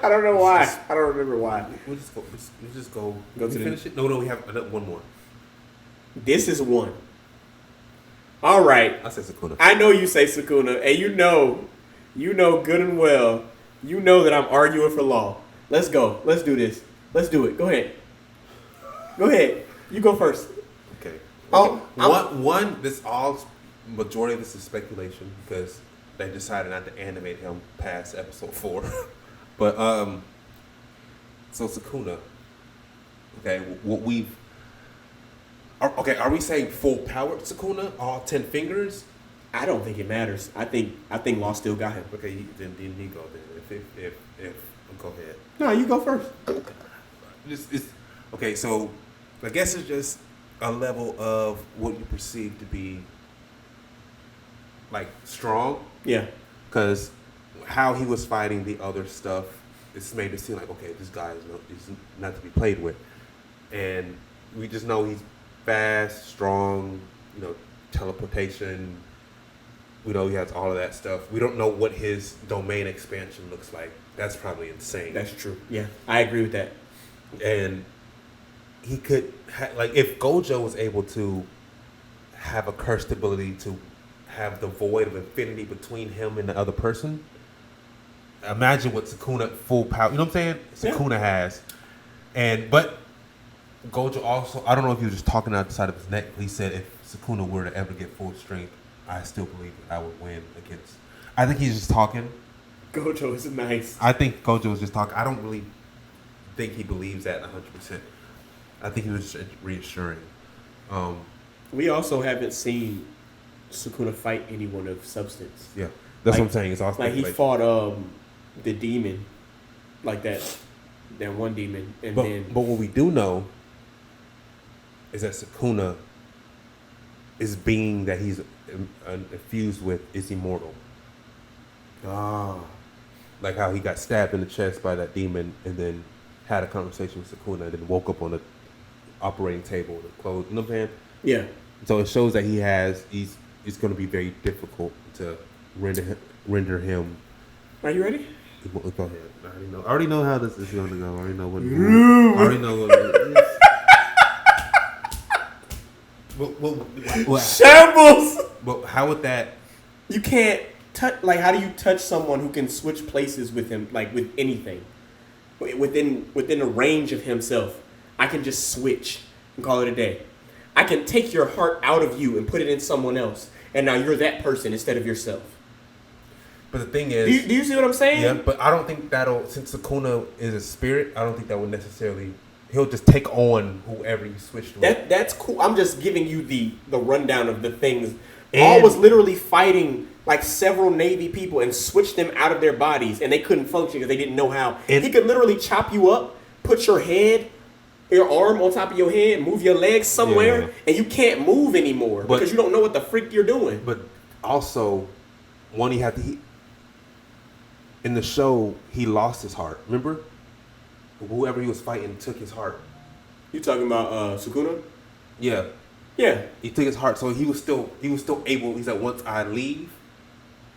know why. I don't remember why. We'll just go. Go to finish it. No, we have one more. This is one. All right. I said Sukuna. I know you say Sukuna, and you know good and well, you know that I'm arguing for law. Let's go. Let's do this. Let's do it. Go ahead. Go ahead. You go first. Okay. Oh, This majority of this is speculation because they decided not to animate him past episode 4. But so Sukuna. Okay, are we saying full powered Sukuna, all 10 fingers? I don't think it matters. I think Law still got him. Okay, then you go then. If go ahead. No, you go first. Okay, so I guess it's just a level of what you perceive to be like strong. Yeah. Because how he was fighting the other stuff, it's made it seem like, okay, this guy is not to be played with. And we just know he's fast, strong, teleportation. We know he has all of that stuff. We don't know what his domain expansion looks like. That's probably insane. That's true. Yeah, I agree with that. And he could, if Gojo was able to have a cursed ability to have the void of infinity between him and the other person, imagine what Sukuna full power, you know what I'm saying? Sukuna has. But Gojo also, I don't know if he was just talking out the side of his neck, but he said if Sukuna were to ever get full strength, I still believe that I would win against. I think he's just talking. Gojo is nice. I think Gojo was just talking. I don't really think he believes that 100%. I think he was just reassuring. We also haven't seen Sukuna fight anyone of substance. Yeah, that's what I'm saying. It's also like he fought the demon, like that one demon, but what we do know is that Sukuna is being that he's infused with is immortal. Like how he got stabbed in the chest by that demon and then had a conversation with Sukuna and then woke up on the operating table with clothes. You know what I'm saying? Yeah. So it shows that it's going to be very difficult to render him. Are you ready? Go ahead. I already know how this is going to go. I already know what it is. I already know what it is. Shambles! But how would that... You can't touch... Like, how do you touch someone who can switch places with him, like, with anything? Within a range of himself. I can just switch and call it a day. I can take your heart out of you and put it in someone else. And now you're that person instead of yourself. But the thing is... Do you see what I'm saying? Yeah, but I don't think since Sukuna is a spirit, I don't think that would necessarily... He'll just take on whoever you switched with. That's cool. I'm just giving you the rundown of the things. Paul was literally fighting like several Navy people and switched them out of their bodies, and they couldn't function because they didn't know how. He could literally chop you up, put your arm on top of your head, move your legs somewhere, and you can't move anymore because you don't know what the freak you're doing. But also, in the show, he lost his heart. Remember? Whoever he was fighting took his heart. You talking about Sukuna? Yeah. Yeah. He took his heart, so he was still able. He said, "Once I leave,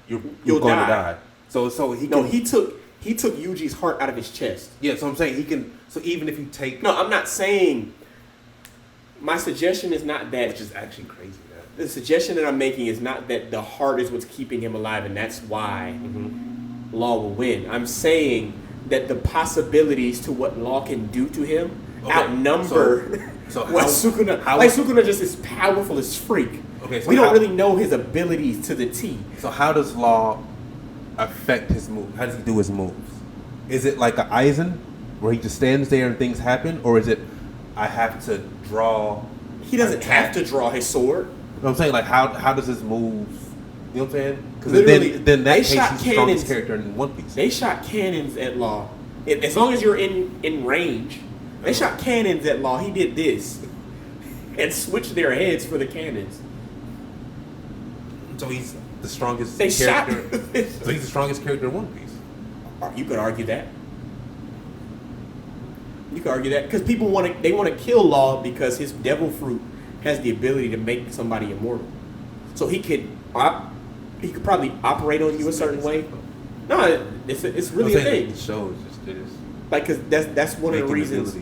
you're going to die." So he took Yuji's heart out of his chest. Yeah. So I'm saying he can. So even if you take. No, I'm not saying. My suggestion is not that. Which is actually crazy. The suggestion that I'm making is not that the heart is what's keeping him alive, and that's why Law will win. I'm saying that the possibilities to what Law can do to him outnumber what Sukuna. Sukuna just is powerful as freak. Okay, so we don't really know his abilities to the T. So how does Law affect his move? How does he do his moves? Is it like an Aizen, where he just stands there and things happen, or is it I have to draw? He doesn't have to draw his sword. You know what I'm saying? Like how does his moves? You know what I'm saying? Because then that case he's the strongest character in One Piece. They shot cannons at Law. As long as you're in range, they shot cannons at Law. He did this and switched their heads for the cannons. So he's the strongest character. So he's the strongest character in One Piece. You could argue that. You can argue that because people want to kill Law because his devil fruit has the ability to make somebody immortal. So he could probably operate on you a certain way. No, it's really a thing. The show is just like because that's one of the reasons.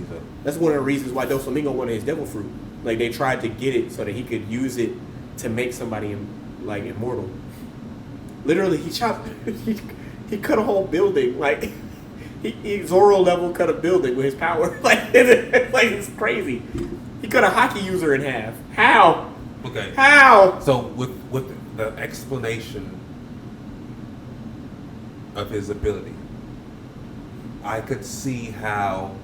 That's one of the reasons why Doflamingo wanted his devil fruit. Like they tried to get it so that he could use it to make somebody like immortal. Literally, he chopped. He cut a whole building. Like he Zoro level cut a building with his power. Like it's crazy. He cut a hockey user in half. How? Okay. How? So with the explanation of his ability, I could see how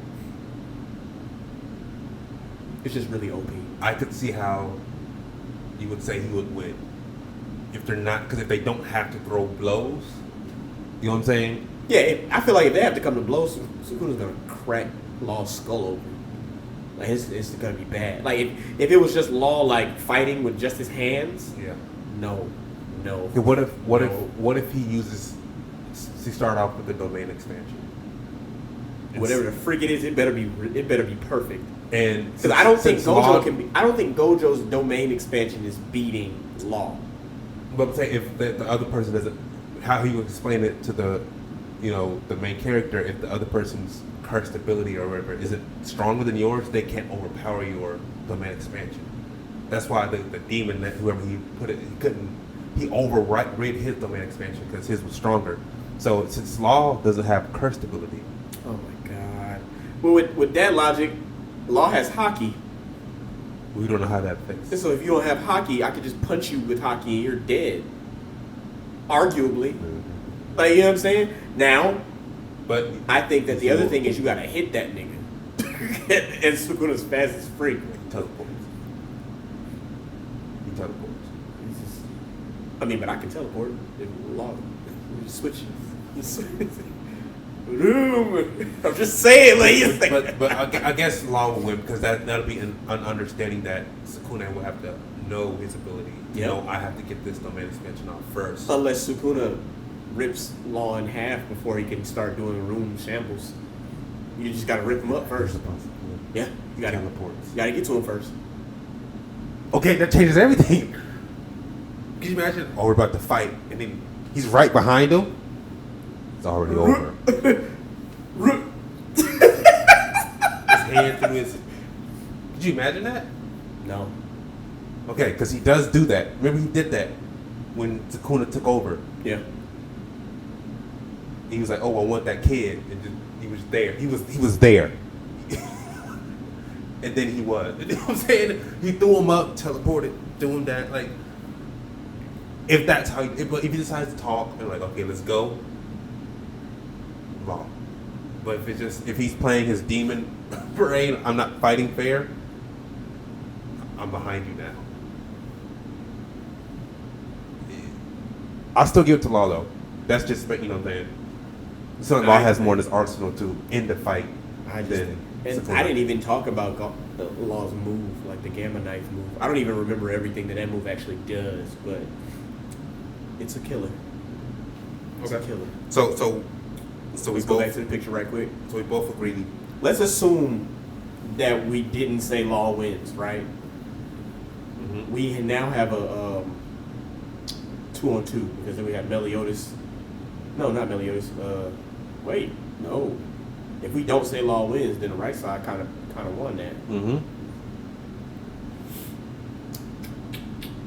it's just really OP. I could see how you would say he would win if they're not, because if they don't have to throw blows, you know what I'm saying? Yeah, I feel like if they have to come to blows, Sukuna's gonna crack Law's skull open. Like it's gonna be bad. Like if it was just Law like fighting with just his hands. Yeah. No. Okay, what if he uses? He started off with the domain expansion. Whatever the freak it is, it better be perfect. And because I don't think Gojo's domain expansion is beating Law. But I'm saying if the other person doesn't, how he would explain it to the main character, if the other person's cursed ability or whatever isn't stronger than yours, they can't overpower your domain expansion. That's why the demon that whoever he put it, he overrid his domain expansion because his was stronger. So since Law doesn't have cursed ability. Oh my god. Well, with that logic, Law has hockey. We don't know how that fits. So if you don't have hockey, I could just punch you with hockey and you're dead. Arguably. Mm-hmm. Like, you know what I'm saying? Now, but I think that the other thing is you gotta hit that nigga. And Sukuna's fast as freak. He teleports. I mean, but I can teleport. Law. Switch. I'm just saying, like. But I guess Law will win because that'll be an understanding that Sukuna will have to know his ability. You know, I have to get this domain expansion off first. Unless Sukuna rips Law in half before he can start doing room shambles. You just gotta rip him up first. Yeah, you gotta teleport. You gotta get to him first. Okay, that changes everything. Can you imagine? Oh, we're about to fight, and then he's right behind him. It's already over. His hand through his. Could you imagine that? No. Okay, because he does do that. Remember, he did that when Sukuna took over. Yeah. He was like, "Oh, I want that kid," and just, he was there. He was there. And then he was. You know what I'm saying? He threw him up, teleported, threw him down. Like, if that's how, if he decides to talk and like, okay, let's go. Wrong. But if he's playing his demon parade, I'm not fighting fair. I'm behind you now. I'll still give it to Law though. That's just, you know what I'm saying. So Law has more in his arsenal to end the fight. I didn't even talk about Law's move, like the Gamma Knife move. I don't even remember everything that move actually does, but it's a killer. It's a killer. So let's go back to the picture right quick. So we both agree. Let's assume that we didn't say Law wins, right? Mm-hmm. We now have a 2-on-2 because then we have Meliodas. No, not Meliodas. Wait, no. If we don't say Law wins, then the right side kind of won that. Mm-hmm.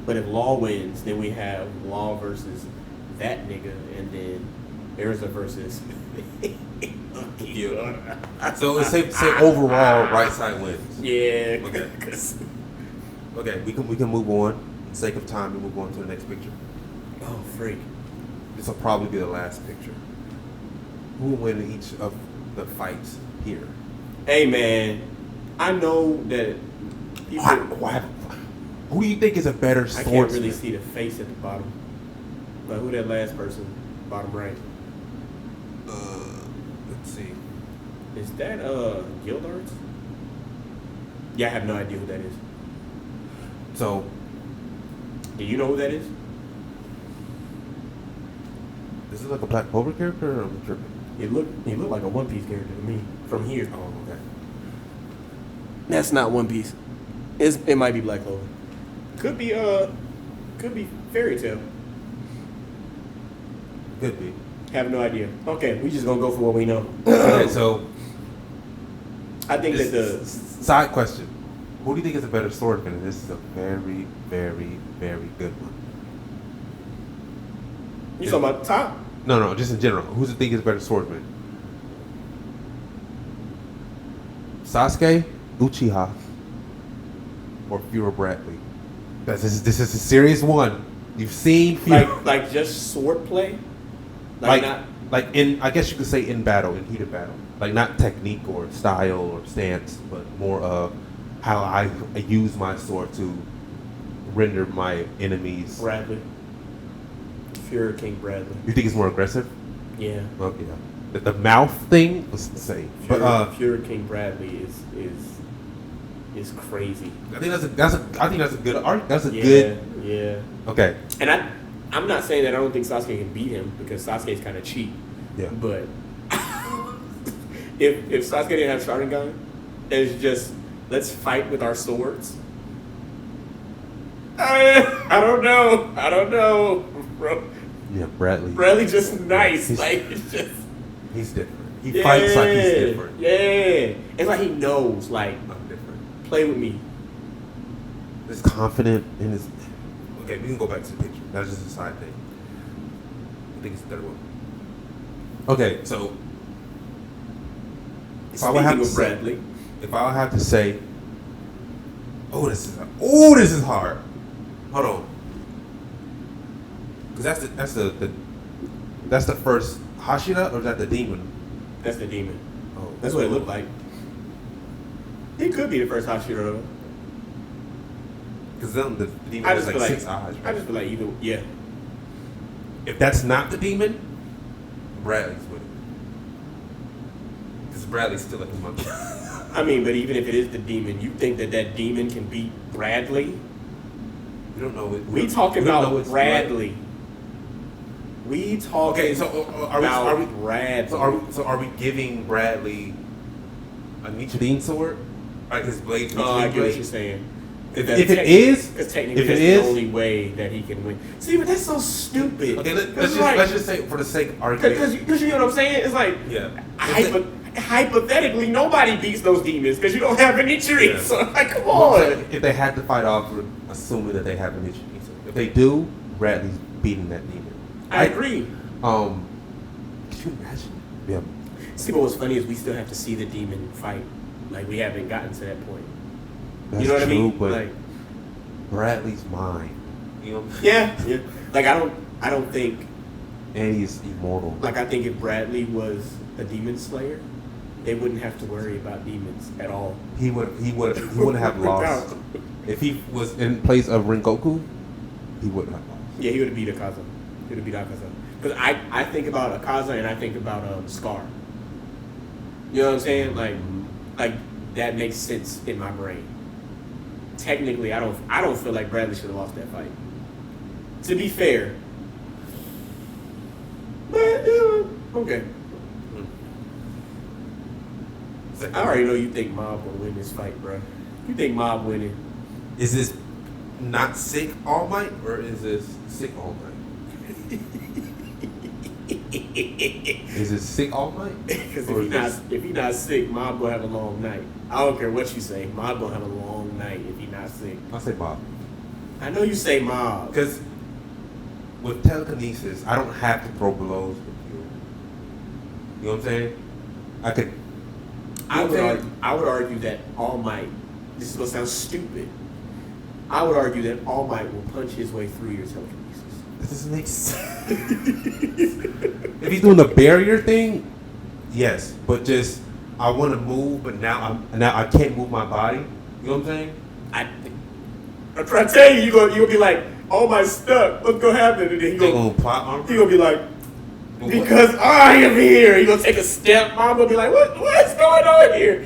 But if Law wins, then we have Law versus that nigga, and then Erza versus. So let's say overall right side wins. Yeah. Okay. Okay, we can move on. For the sake of time, we move on to the next picture. Oh, freak. This will probably be the last picture. Who will win each of the fights here? Hey man, I know that people. Who do you think is a better swordsman? I can't really see the face at the bottom. But who that last person, bottom right? Let's see. Is that Gildarts? Yeah, I have no idea who that is. So, do you know who that is? Is it like a Black Clover character or am I tripping? He looked like a One Piece character to me from here. Oh, okay. That's not One Piece. It might be Black Clover. Could be Fairy Tail. Could be. Have no idea. Okay, we just gonna go for what we know. Okay, so I think that the side question: who do you think is a better swordsman? This is a very, very, very good one. You talking about top? No, just in general. Who do you think is a better swordsman? Sasuke, Uchiha, or Fuhrer Bradley? This is a serious one. You've seen Fuhrer. Like just sword play? Like not in, I guess you could say in battle, in heated battle. Like not technique or style or stance, but more of how I use my sword to render my enemies. Bradley. Fuhrer King Bradley. You think it's more aggressive? Yeah. Okay. Yeah. The mouth thing was the same. Fuhrer King Bradley is crazy. I think that's a good art. That's a Yeah. good. Okay. And I'm not saying that I don't think Sasuke can beat him because Sasuke's kind of cheap. Yeah. But if Sasuke didn't have Sharingan, it's just let's fight with our swords. I don't know, bro. Yeah, Bradley. Bradley's just nice. It's just he's different. He fights like he's different. Yeah. It's like he knows, like, I'm different. play with me. He's confident in his. Okay, we can go back to the picture. That's just a side thing. I think it's the third one. Okay, so if I would have to say, Bradley, if I would have to say, this is hard. Hold on, because that's the first Hashira, or is that the demon? that's the demon. Oh, That's what it looked like. He could be the first Hashira though. Because then the demon I has just like feel 6 like eyes. I just feel like either If that's not the demon, Bradley's winning. Because Bradley's still like a monkey. I mean, but even if it is the demon, you think that demon can beat Bradley? We don't know. We talking about Bradley. We talking. Okay, so are we Bradley? So are we giving Bradley a Nichiren sword? Like his blade? Oh, I get what you're saying. If it is, because technically if that's it the is, only way that he can win. See, but that's so stupid. okay, let's just say for the sake of argument. Because you know what I'm saying? It's like, Yeah. hypothetically, nobody beats those demons because you don't have any trees. Yeah. So, like, come on. If they had to fight off, we're assuming that they have an Nichiren sword. If they do, Bradley's beating that demon. I agree. Could you imagine? Yeah. See, but what's funny is we still have to see the demon fight. Like, we haven't gotten to that point. That's You know what true, I mean? but Like, Bradley's mine. You know what I'm saying? yeah. Like, I don't think. And he's immortal. Like, I think if Bradley was a demon slayer, they wouldn't have to worry about demons at all. He wouldn't have lost. If he was in place of Rengoku, he wouldn't have lost. Yeah, he would have beat Akaza. He would have beat Akaza. Because I think about Akaza and I think about Scar. You know what I'm saying? Like that makes sense in my brain. Technically, I don't feel like Bradley should have lost that fight. To be fair. But okay. I already know you think Mob will win this fight, bro. You think Mob winning? Is this not sick All Might, or is this sick All Might? Is it sick All Might? Because if he not sick, Mob will have a long night. I don't care what you say. Mob will have a long night if he not sick. I'll say Bob. I know you say Mob. Because with telekinesis, I don't have to throw blows with you. You know what I'm saying? I would argue that All Might, this is going to sound stupid, I would argue that All Might will punch his way through your telekinesis. That doesn't make sense. If he's doing the barrier thing, yes. But just, I want to move, but now I can't move my body. You know what I'm saying? I'm trying to tell you, you're gonna be like, All Might's stuck. What's going to happen? And then They're going to plot armor. He gonna be like, because I am here. He gonna take a step. Mom gonna be like, what's going on here?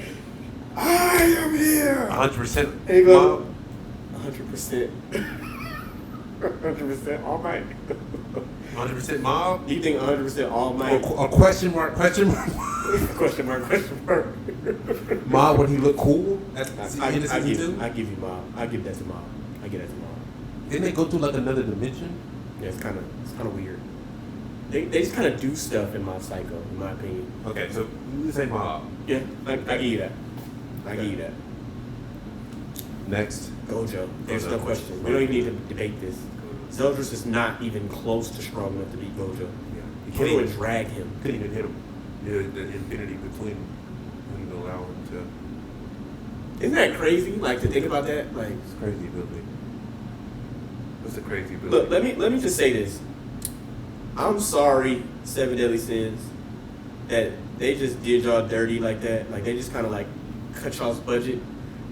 I am here. 100%. And he goes, 100%. 100% All Might. 100% Mob. Do you think 100% All Might? A question mark? Question mark? Question mark. Mob when he looked cool at I in season give 2? I give you Mob. I give that to Mob. I give that to Mob. Didn't they go through like another dimension? Yeah, it's kind of weird. They just kind of do stuff in Mob Psycho, in my opinion. Okay, so you say Mob. Yeah, I give you that. I give you that. Next. Gojo. There's Gojo. no question. We don't even need to debate this. Zeldris is not even close to strong enough to beat Gojo. Yeah. You Gojo can't would even, drag him. couldn't even hit him. The infinity between when you allow him to. Isn't that crazy? Like to think about that? Like It's crazy ability. It's a crazy ability. look, let me just say this. I'm sorry, Seven Deadly Sins, that they just did y'all dirty like that. Like they just kind of like cut y'all's budget.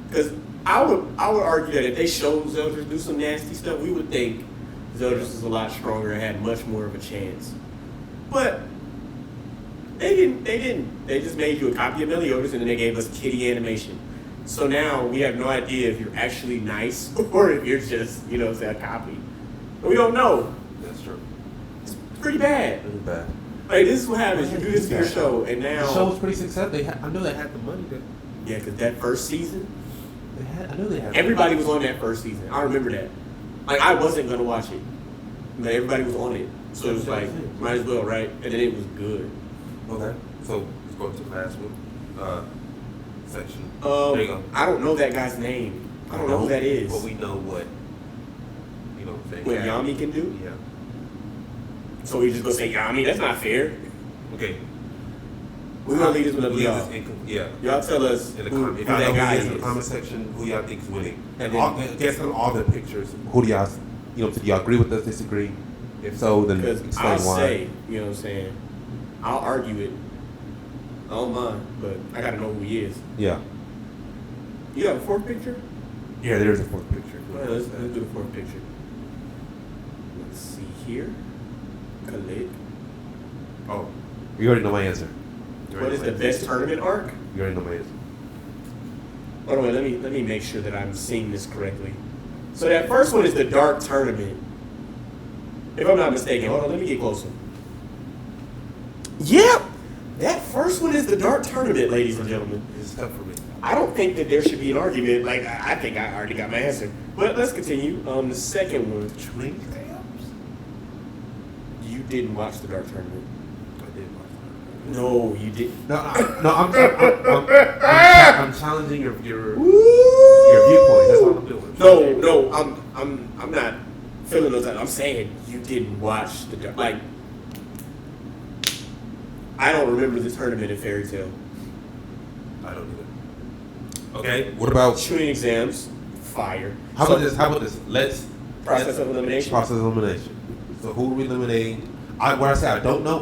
Because I would argue that if they showed Zeldris do some nasty stuff, we would think Zeldris is a lot stronger and had much more of a chance. But they didn't. They just made you a copy of Meliodas and then they gave us kitty animation. So now we have no idea if you're actually nice or if you're just, a copy. We don't know. That's true. It's pretty bad. It's bad. Like, this is what happens. You do this for your show, and now... The show was pretty successful. I know they had the money to... Yeah, because that first season, I know they had... everybody was on that first season. I remember that. Like, I wasn't going to watch it, but everybody was on it. So it was like, might as well, right? And then it was good. Okay. So, let's go to the last one. Section. There you go. I don't know that guy's name. I don't know who that is. But we know what... You know what I'm saying? What Yami can do? Yeah. So we just go say Yami? That's not fair. Okay. We're going to leave this one up to y'all. Yeah. Y'all tell us In the who if that y'all know guy who he is in is. the comment section, who y'all think is winning. And And guess on all the pictures, who do y'all, do y'all agree with us, disagree? If so, then Because explain I'll why. say, you know what I'm saying? I'll argue it. I don't mind, but I got to know who he is. Yeah. You have a fourth picture? Yeah, there's a fourth picture. Well, let's do the fourth picture. Let's see here. Khalid. Oh, you already know my answer. What is the best tournament arc? You already know my answer. Hold on, wait, let me make sure that I'm seeing this correctly. So that first one is the Dark Tournament. If I'm not mistaken, hold on, let me get closer. Yep! That first one is the Dark Tournament, ladies and gentlemen. It's tough for me. I don't think that there should be an argument. Like, I think I already got my answer. But let's continue. The second one. Training camps? You didn't watch the Dark Tournament. I did watch that. No, you didn't. No, I'm challenging your viewpoint. That's all I'm doing. No, I'm not feeling those. I'm saying you didn't watch the Dark. Like, I don't remember the tournament in Fairy Tail. I don't either. Okay. What about Shooting exams, fire. How about this? Let's Process of elimination. Process of elimination. So who are we eliminating? What I say, I don't know.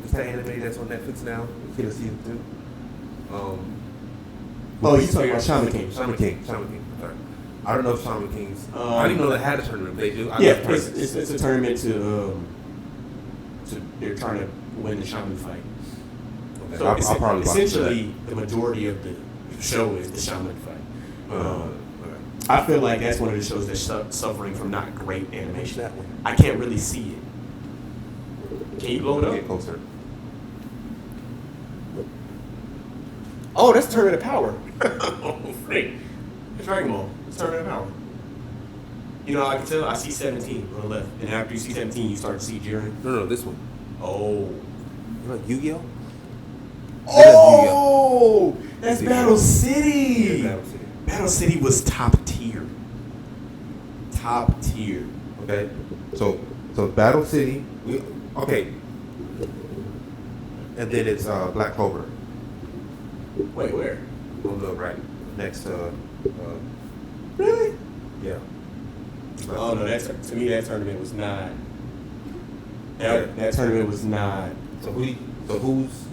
What's that anime that's on Netflix now? It's getting season 2. Oh, you talking about Shaman King? Shaman King. Sorry. I don't know if Shaman King's. I didn't know they had a tournament. They do. It's a tournament to they're trying to win the shaman fight. Okay. So I'll probably watch essentially the majority of the show is the shaman fight. Okay. I feel like that's one of the shows that's suffering from not great animation. That one. I can't really see it. Can you blow it up? Get closer. Oh, that's Tournament of Power. Oh, freak. It's Dragon Ball. It's Tournament of Power. You know, I can tell. I see 17 on the left. And after you see 17, you start to see Jiren. No, this one. Oh. You like Yu-Gi-Oh? Oh! That's Battle City! Yeah, Battle City. Battle City was top tier. Top tier. Okay. So Battle City. Okay. And then it's Black Clover. Wait, where? On the right. Next Really? yeah. Oh no, to me that tournament was not. That tournament was not. So who's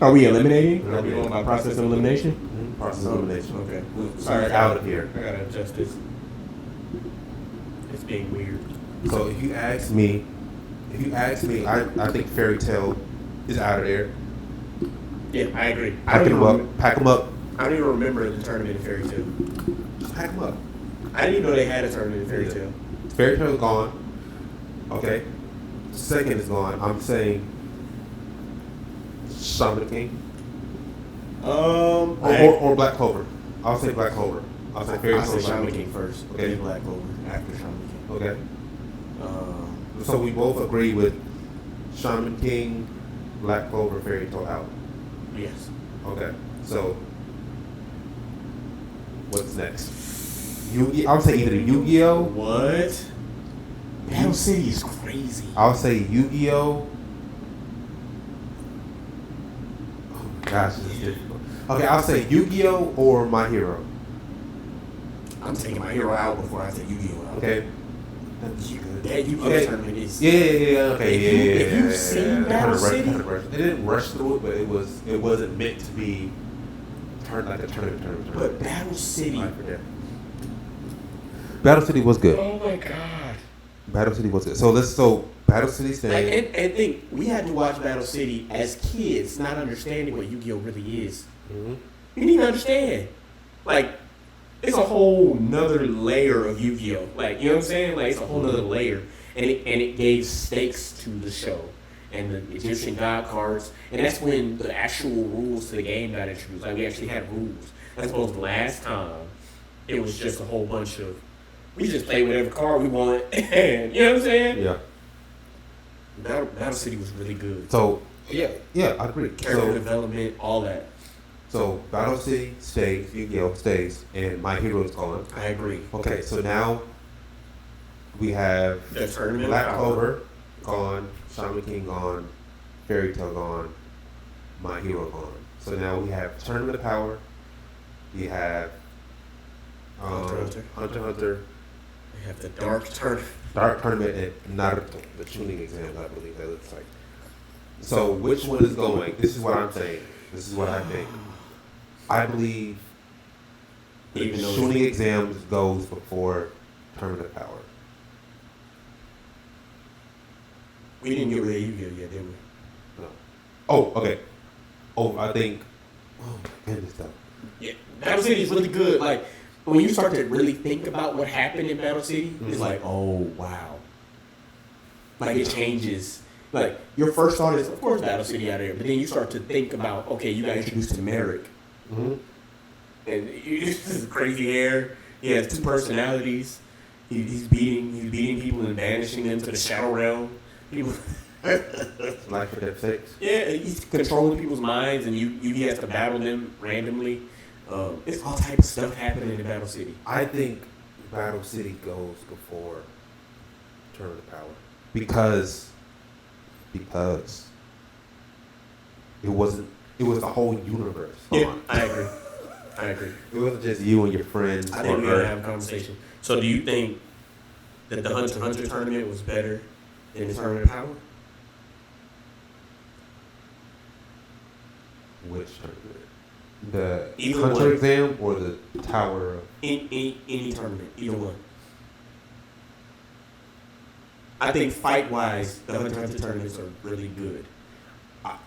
Are we eliminating? Are we going by process of elimination? process of elimination? Okay. Who's Sorry, out of here? I gotta adjust this. It's being weird. So if you ask me, I think Fairy Tail is out of there. Yeah, I agree. Pack them up. I don't even remember the tournament in Fairy Tail. Just pack them up. I didn't even know they had a tournament in Fairy Tail. Fairy Tail's gone. Okay. second is gone. I'm saying Shaman King or Black Clover. I'll say Black Clover. I'll say Fairy I'll Tale. say Shaman King first. Okay. Then Black Clover after Shaman King. Okay. So we both agree with Shaman King, Black Clover, Fairy Tale out. Yes. Okay. So what's next? I would say either Yu-Gi-Oh. What? Battle City is crazy. I'll say Yu-Gi-Oh. Oh my gosh, this is difficult. Okay, I'll say Yu-Gi-Oh or My Hero. I'm taking My Hero out before I take Yu-Gi-Oh out. Okay. That Yu-Gi-Oh Okay. tournament is. Yeah. Okay. If you've seen Battle City, They didn't rush through it, but it wasn't meant to be turned like a tournament. but Battle City. I forget. Battle City was good. Oh my god. Battle City was good. So Battle City saying. And think we had to watch Battle City as kids, not understanding what Yu-Gi-Oh really is. Mm-hmm. You need to understand. Like, it's a whole nother layer of Yu-Gi-Oh. Like, you know what I'm saying? Like, it's a whole nother layer. And it gave stakes to the show. And the Egyptian god cards. And that's when the actual rules to the game got introduced. Like, we actually had rules. As opposed to last time, it was just a whole bunch of, we just play whatever card we want. And, you know what I'm saying? Yeah. Battle City was really good. So yeah, I agree. Character development, all that. So Battle City stays, Yu-Gi-Oh stays, and My Hero is gone. I agree. Okay, so now we have The tournament Black power. Clover gone, Shaman King gone, Fairy Tale gone, My Hero gone. So now we have Tournament of Power. We have Hunter Hunter Hunter, We have the Dark Tournament. Dark Tournament, and Naruto, the tuning exam, I believe that looks like. So which one is going? This is what I'm saying. This is what I think. I believe the Even though tuning exams goes before Tournament of Power. We didn't get rid of Yu-Gi-Oh yet, did we? No. Oh, okay. Oh, I think. Oh my goodness, though. Yeah, Battle City is really good. Like, when you start to really think about what happened in Battle City, it's like, oh, wow. Like, it changes. Like, your first thought is, of course, Battle City out there. But then you start to think about, okay, you got introduced to Merrick. Mm-hmm. And his crazy hair. He has two personalities. He's beating people and banishing them to the Shadow Realm. People. Life or Death 6. Yeah, he's controlling people's minds, and he has to battle them randomly. It's all type of stuff happening in Battle City. I think Battle City goes before Tournament of Power because it wasn't. It was the whole universe. Yeah, I agree. It wasn't just you and your friends. I think we gotta have a conversation. So, do you think that the Hunter x Hunter tournament was better than the Tournament of Power? Which tournament? The Either Hunter one. exam or the Tower of... Any tournament, either one. I think fight-wise, the Hunter x Hunter tournaments are really good.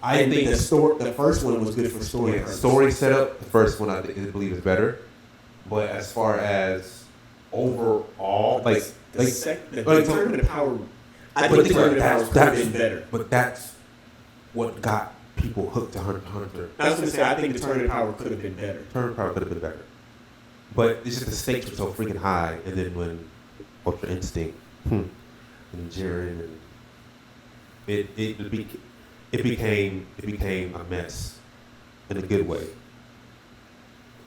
I think the first one was good for story. Yeah, purposes. story setup, the first one I believe is better. But as far as overall, the Tournament of Power, I think the Tournament of Power could have been better. But that's what got people hooked to Hunter x Hunter. I was going to say, I think the Tournament of Power could have been better. Tournament of Power could have been better. But it's just the stakes were so freaking high, and then when Ultra Instinct and Jiren, and it became a mess in a good way.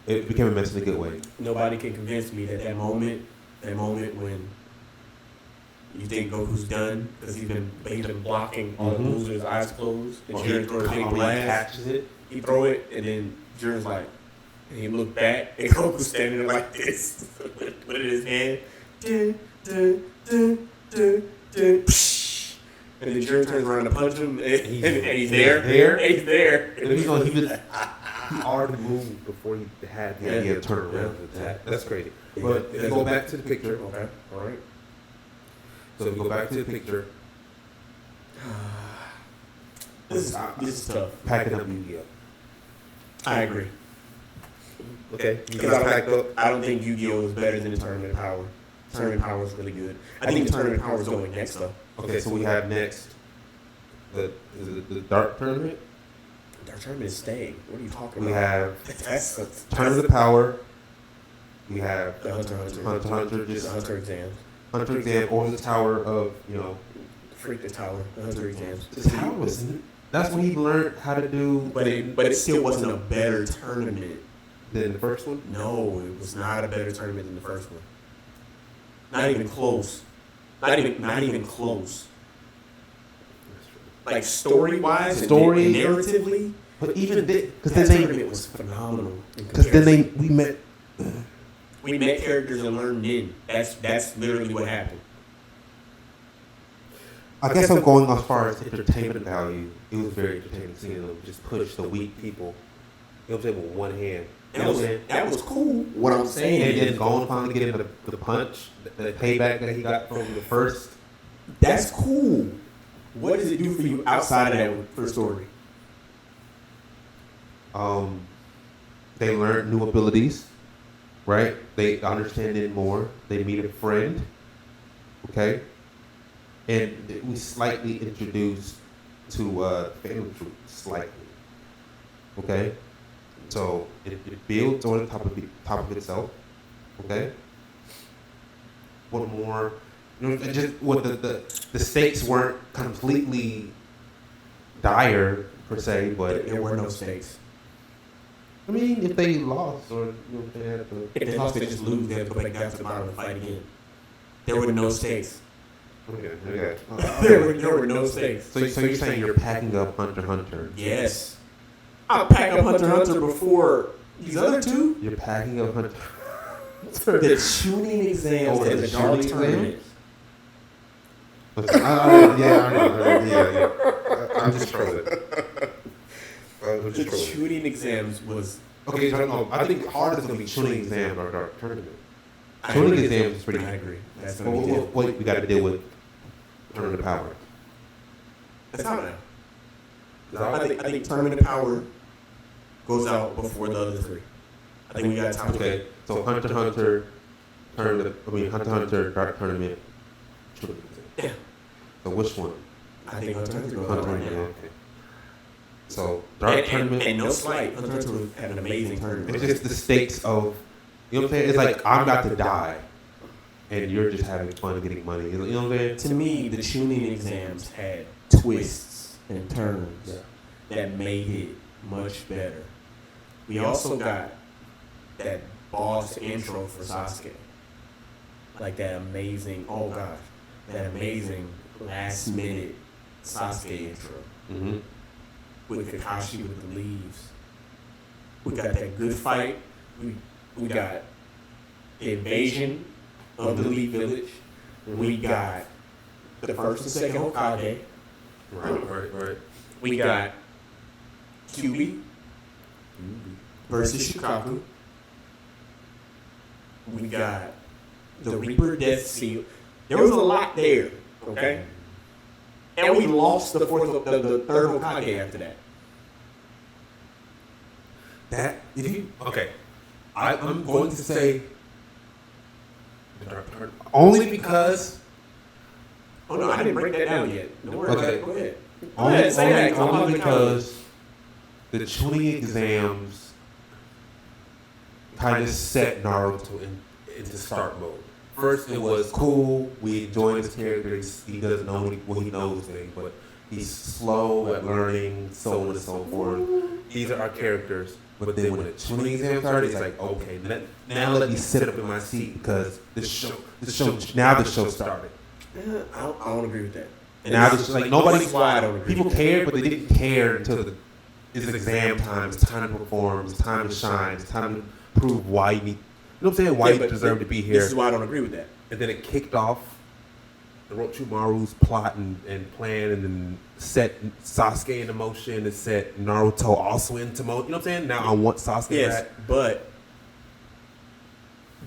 It became a mess in a good way. Nobody can convince me that moment when you think Goku's done because he's been blocking all the moves with his eyes closed, and Jiren throws a big blast. Catches it. He throw it, and then Jiren's like, and he look back, and Goku's standing there like this, with his hand. Dun, dun, dun, dun, dun, psh. And then Jiren turns around to punch him, and he's there. He's there. He already moved before he had the idea to turn around and attack. That's crazy. But if we go back to the picture. Okay, all right. So if we go back to the picture. This is tough. Packing up Yu-Gi-Oh. I agree. Okay. Because I don't think Yu-Gi-Oh is better than the Tournament of Power. Tournament of Power is really good. I think the Tournament of Power is going next though. Okay, so we have next the Dark Tournament. Dark Tournament is staying. What are you talking We about? have That's Tournament of Power. We have the Hunter just the Hunter exam. Hunter exam or the Tower of Freak the Tower. The Hunter exams. The Tower was that's when he learned how to do. But it still wasn't a better tournament than the first one. No, it was not a better tournament than the first one. Not even close. Not even close. Like story-wise, and narratively, but even because that tournament was phenomenal. Because then we met characters and learned men. That's literally what happened. I guess I'm going as far as entertainment value. It was very entertaining seeing them just push the weak people. You know what I'm saying, with one hand. That was cool. What I'm saying and then going finally get him the punch, the payback that he got from the first. That's cool. What does it do for you outside of that first story? They learn new abilities, right? They understand it more. They meet a friend, okay? And we slightly introduced to family truth, slightly, okay? So it builds on top of itself, okay? What more? Just what the stakes weren't completely dire per se, but there were no stakes. I mean, if they lost or they had to, if they lost, they just lose. They have to go back down to the bottom and fight again. There were no stakes. Okay. There were no stakes. So you're saying you're packing up Hunter x Hunter? Yes. I'll pack up Hunter x Hunter before these other two. You're packing up Hunter. The tuning exams and the Dark Tournament. Yeah. I'm just trolling. The tuning exams was okay. So I think hard is going to be tuning exam or Dark Tournament. Tuning exams is pretty. I agree. That's what we got to deal with. Tournament of Power. That's out now. I think Tournament of Power goes out before the other three. I think we got time. Okay, so Hunter x Hunter, Hunter x Hunter, Dark Tournament. Yeah. So which one? I think Hunter x Hunter goes Hunter out right x now. Hunter. Okay. So Dark Tournament. And no slight, Hunter x Hunter had an amazing tournament. It's just the stakes of, you know what I'm saying? It's like I'm about to die, and you're just having fun getting money. You know what I'm saying? To me, the tuning exams had twists and turns that made it much better. We also got that boss intro for Sasuke. Like that amazing, that amazing last minute Sasuke intro. Mm-hmm. With Kakashi with the leaves. We got that good fight. We got the invasion of the Elite Village. We got the first and second Hokage. Right. We got QB versus Shikaku. We got the Reaper Death Seal. There was a lot there, okay? And we lost the third Hokage after that. I'm going to say only because. Oh no, I didn't break that down yet. Don't worry about it. Go ahead. Only because the tuning exams kind of set Naruto into start mode. First, it was cool. We enjoyed his character. He doesn't know what he knows things, but he's slow at learning, so on and so forth. These are our characters. But then when the tuning exam started, it's like, okay, now let me sit up in my seat because the show started. I don't agree with that. And now it's like people cared, but they didn't care until it's exam time. It's time to perform. It's time to shine. It's time to prove why you need. You know what I'm saying? Why you deserve to be here. This is why I don't agree with that. And then it kicked off Orochimaru's plot and plan, and then set Sasuke into motion. It set Naruto also into motion. You know what I'm saying? Now I want Sasuke back. But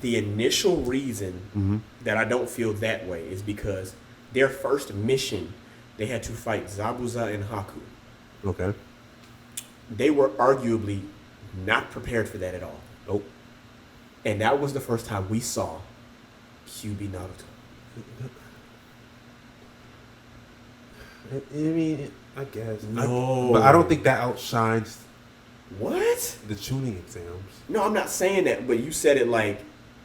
the initial reason that I don't feel that way is because their first mission, they had to fight Zabuza and Haku. Okay. They were arguably not prepared for that at all. Nope. And that was the first time we saw QB Naruto. I mean, I guess. No. But I don't think that outshines What? the tuning exams. No, I'm not saying that, but you said it like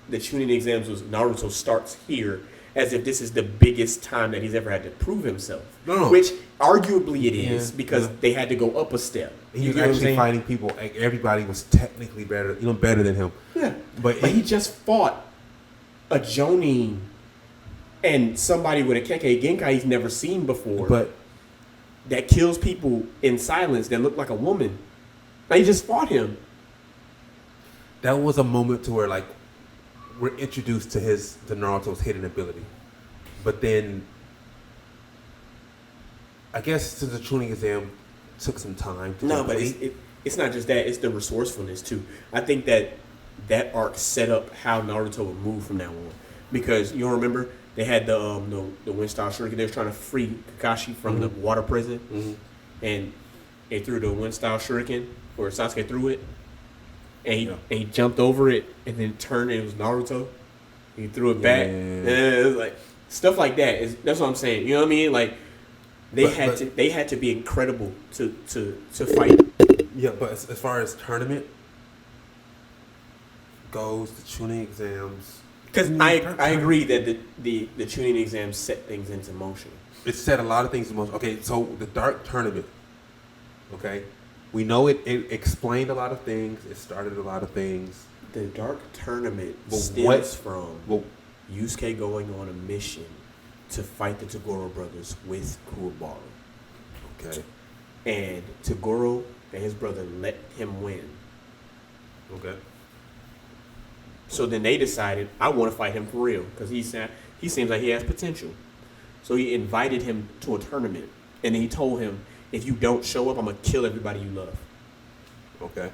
the tuning exams was Naruto starts here, as if this is the biggest time that he's ever had to prove himself. No. Which arguably it is, Yeah, because yeah. they had to go up a step. He was get what I'm actually saying? fighting people. Like, everybody was technically better, better than him. Yeah, But he just fought a Jonin and somebody with a Kekkei Genkai he's never seen before. But that kills people in silence that look like a woman. Like, he just fought him. that was a moment to where, like, we're introduced to Naruto's hidden ability. But then, I guess since the tuning exam took some time to No, but complete, it's not just that. It's the resourcefulness, too. I think that arc set up how Naruto would move from now on. Because, you don't remember, they had the wind-style shuriken. They were trying to free Kakashi from the water prison. And they threw the wind-style shuriken, or Sasuke threw it. And he jumped over it and then turned and it was Naruto. He threw it back. And it was like stuff like that. That's what I'm saying. You know what I mean? Like they had to be incredible to fight. Yeah, but as far as tournament goes, the tuning exams. Because I agree that the tuning exams set things into motion. It set a lot of things in motion. Okay, so the Dark Tournament. Okay, we know it explained a lot of things. It started a lot of things. The Dark Tournament But stems from Well, Yusuke going on a mission to fight the Toguro brothers with Kuwabara. okay, And Toguro and his brother let him win. okay. So then they decided, I want to fight him for real because he seems like he has potential. So he invited him to a tournament, and then he told him, if you don't show up, I'm going to kill everybody you love. Okay.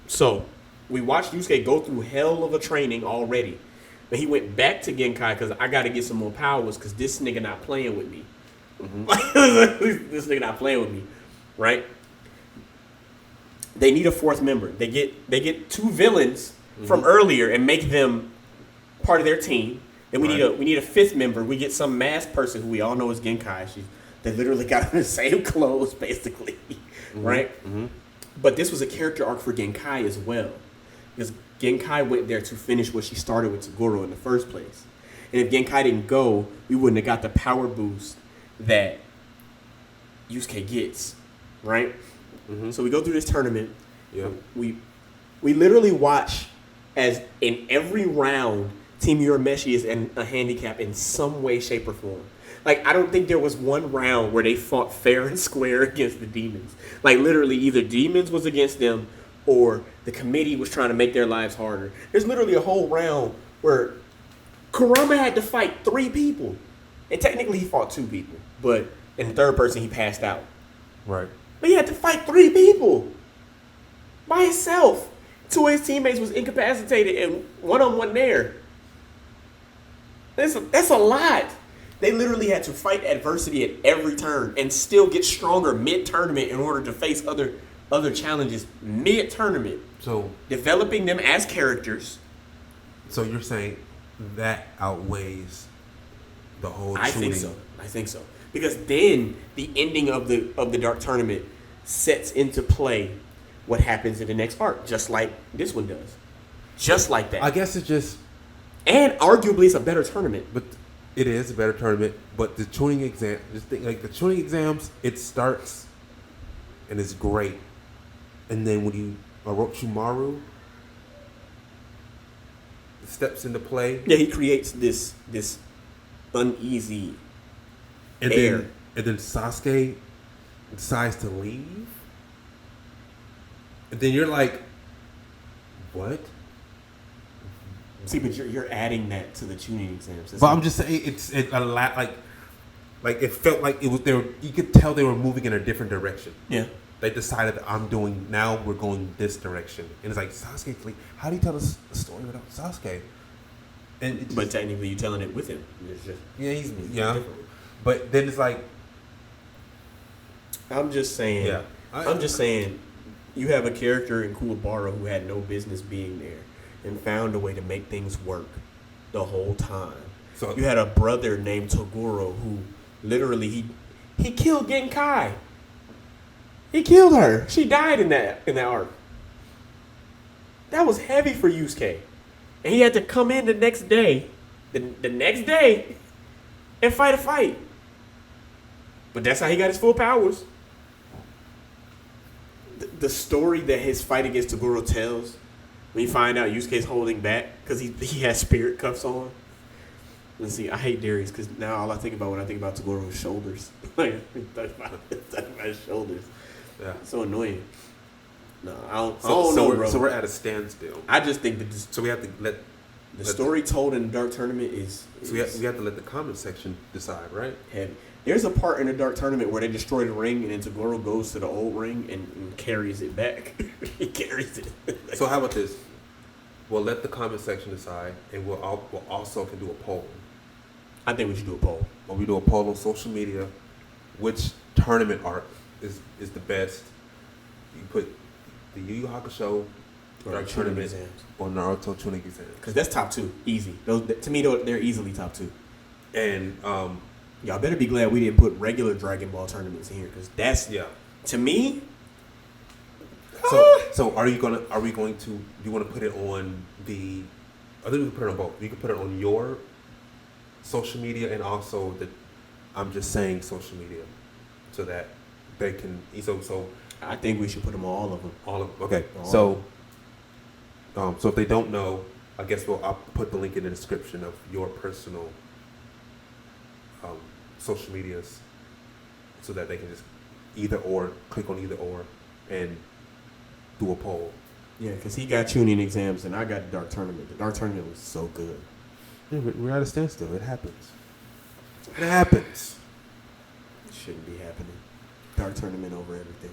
So we watched Yusuke go through hell of a training already. But he went back to Genkai because I got to get some more powers because this nigga not playing with me. This nigga not playing with me, right? They need a fourth member. They get two villains from earlier and make them part of their team. Then we need a fifth member. We get some masked person who we all know is Genkai. They literally got the same clothes, basically, right? But this was a character arc for Genkai as well, because Genkai went there to finish what she started with Toguro in the first place. And if Genkai didn't go, we wouldn't have got the power boost that Yusuke gets, right? So we go through this tournament. Yeah. We literally watch as in every round, Team Urameshi is in a handicap in some way, shape, or form. Like, I don't think there was one round where they fought fair and square against the demons. Like, literally, either demons was against them or the committee was trying to make their lives harder. There's literally a whole round where Kurama had to fight 3 people. And technically, he fought 2 people. But in the third person, he passed out. Right. But he had to fight 3 people by himself. 2 of his teammates was incapacitated and one of them wasn't there. That's a lot. They literally had to fight adversity at every turn and still get stronger mid-tournament in order to face other challenges mid-tournament. So Developing them as characters. So you're saying that outweighs the whole I shooting? think so. Because then the ending of the Dark Tournament sets into play what happens in the next arc, just like this one does. Just like that. I guess it's just... And arguably it's a better tournament. But it is a better tournament. But the tuning exam... Just think, like, the tuning exams, it starts and it's great. And then when you... Orochimaru steps into play... Yeah, he creates this uneasy and air. And then Sasuke decides to leave. And then you're like, what? See, but you're adding that to the tuning exams. But I'm just saying, it's a lot like it felt like it was there. You could tell they were moving in a different direction. Yeah. They decided we're going this direction, and it's like Sasuke. Like, how do you tell a story without Sasuke? And But technically, you're telling it with him. It's just, he's different. But then it's like, I'm just saying. Yeah. I'm just saying. You have a character in Kuwabara who had no business being there and found a way to make things work the whole time. So you had a brother named Toguro who literally He killed Genkai. He killed her. She died in that arc. That was heavy for Yusuke. And he had to come in the next day, the next day, and fight a fight. But that's how he got his full powers. The story that his fight against Toguro tells, when you find out Yusuke's holding back because he has spirit cuffs on. Let's see, I hate Darius because now all I think about when I think about Toguro is shoulders. Like, talking about his shoulders. Yeah. So annoying. No, I don't So know, bro. we're at a standstill. I just think that So we have to let the story told in the Dark Tournament is we have to let the comment section decide, right? heavy. There's a part in the Dark Tournament where they destroy the ring and then Toguro goes to the old ring and carries it back. He carries it. So how about this? We'll let the comment section decide, and we'll also can do a poll. I think we should do a poll. When we do a poll on social media, which tournament arc is the best? You put the Yu Yu Hakusho Dark Tournament exams. or Naruto Tuning exams. Because that's top two. Easy. Those, to me, they're easily top two. And Y'all better be glad we didn't put regular Dragon Ball tournaments in here. Because that's, to me... So are we going to do you want to put it on the... I think we can put it on both. You can put it on your social media and also I'm just saying social media so that they can... So I think we should put them on all of them. all of okay. All So if they don't know, I guess I'll put the link in the description of your personal social medias so that they can just click on either or and do a poll. Yeah, because he got tuning exams and I got the Dark Tournament. The Dark Tournament was so good. Yeah, we're at a standstill. It happens. It happens. It shouldn't be happening. Dark Tournament over everything.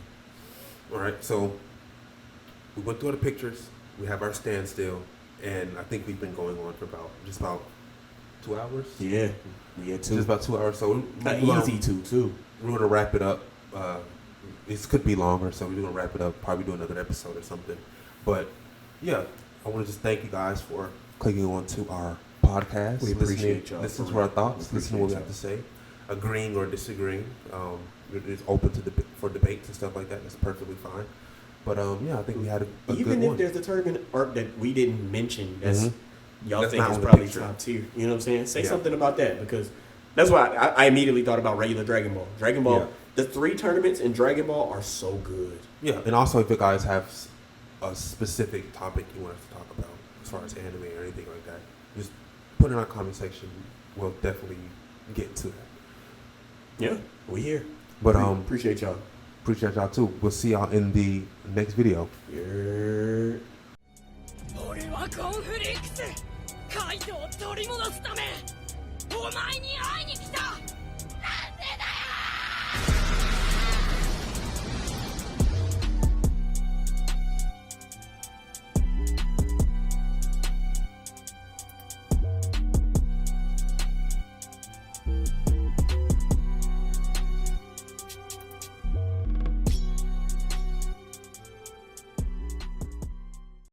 All right, so we went through the pictures. We have our standstill, and I think we've been going on for just about 2 hours. Yeah, two. Just about 2 hours. So Easy too. We're gonna wrap it up. This could be longer, so we're gonna wrap it up. Probably do another episode or something. But yeah, I want to just thank you guys for clicking on to our podcast. We appreciate y'all. Listen to our thoughts. Listen to what we have to say. Agreeing or disagreeing. It's open for debates and stuff like that. That's perfectly fine. But I think we had a good Even if one. there's a tournament arc that we didn't mention, y'all That's think not is on the probably picture. top tier. You know what I'm saying? Say Yeah. something about that because that's why I immediately thought about regular Dragon Ball. Dragon Ball, Yeah. the 3 tournaments in Dragon Ball are so good. Yeah, and also if you guys have a specific topic you want us to talk about as far as anime or anything like that, just put it in our comment section. We'll definitely get to that. Yeah, we here. But appreciate y'all. appreciate y'all too. We'll see y'all in the next video. Yeah. 俺はコンフリクスカイドウを取り戻すためお前に会いに来た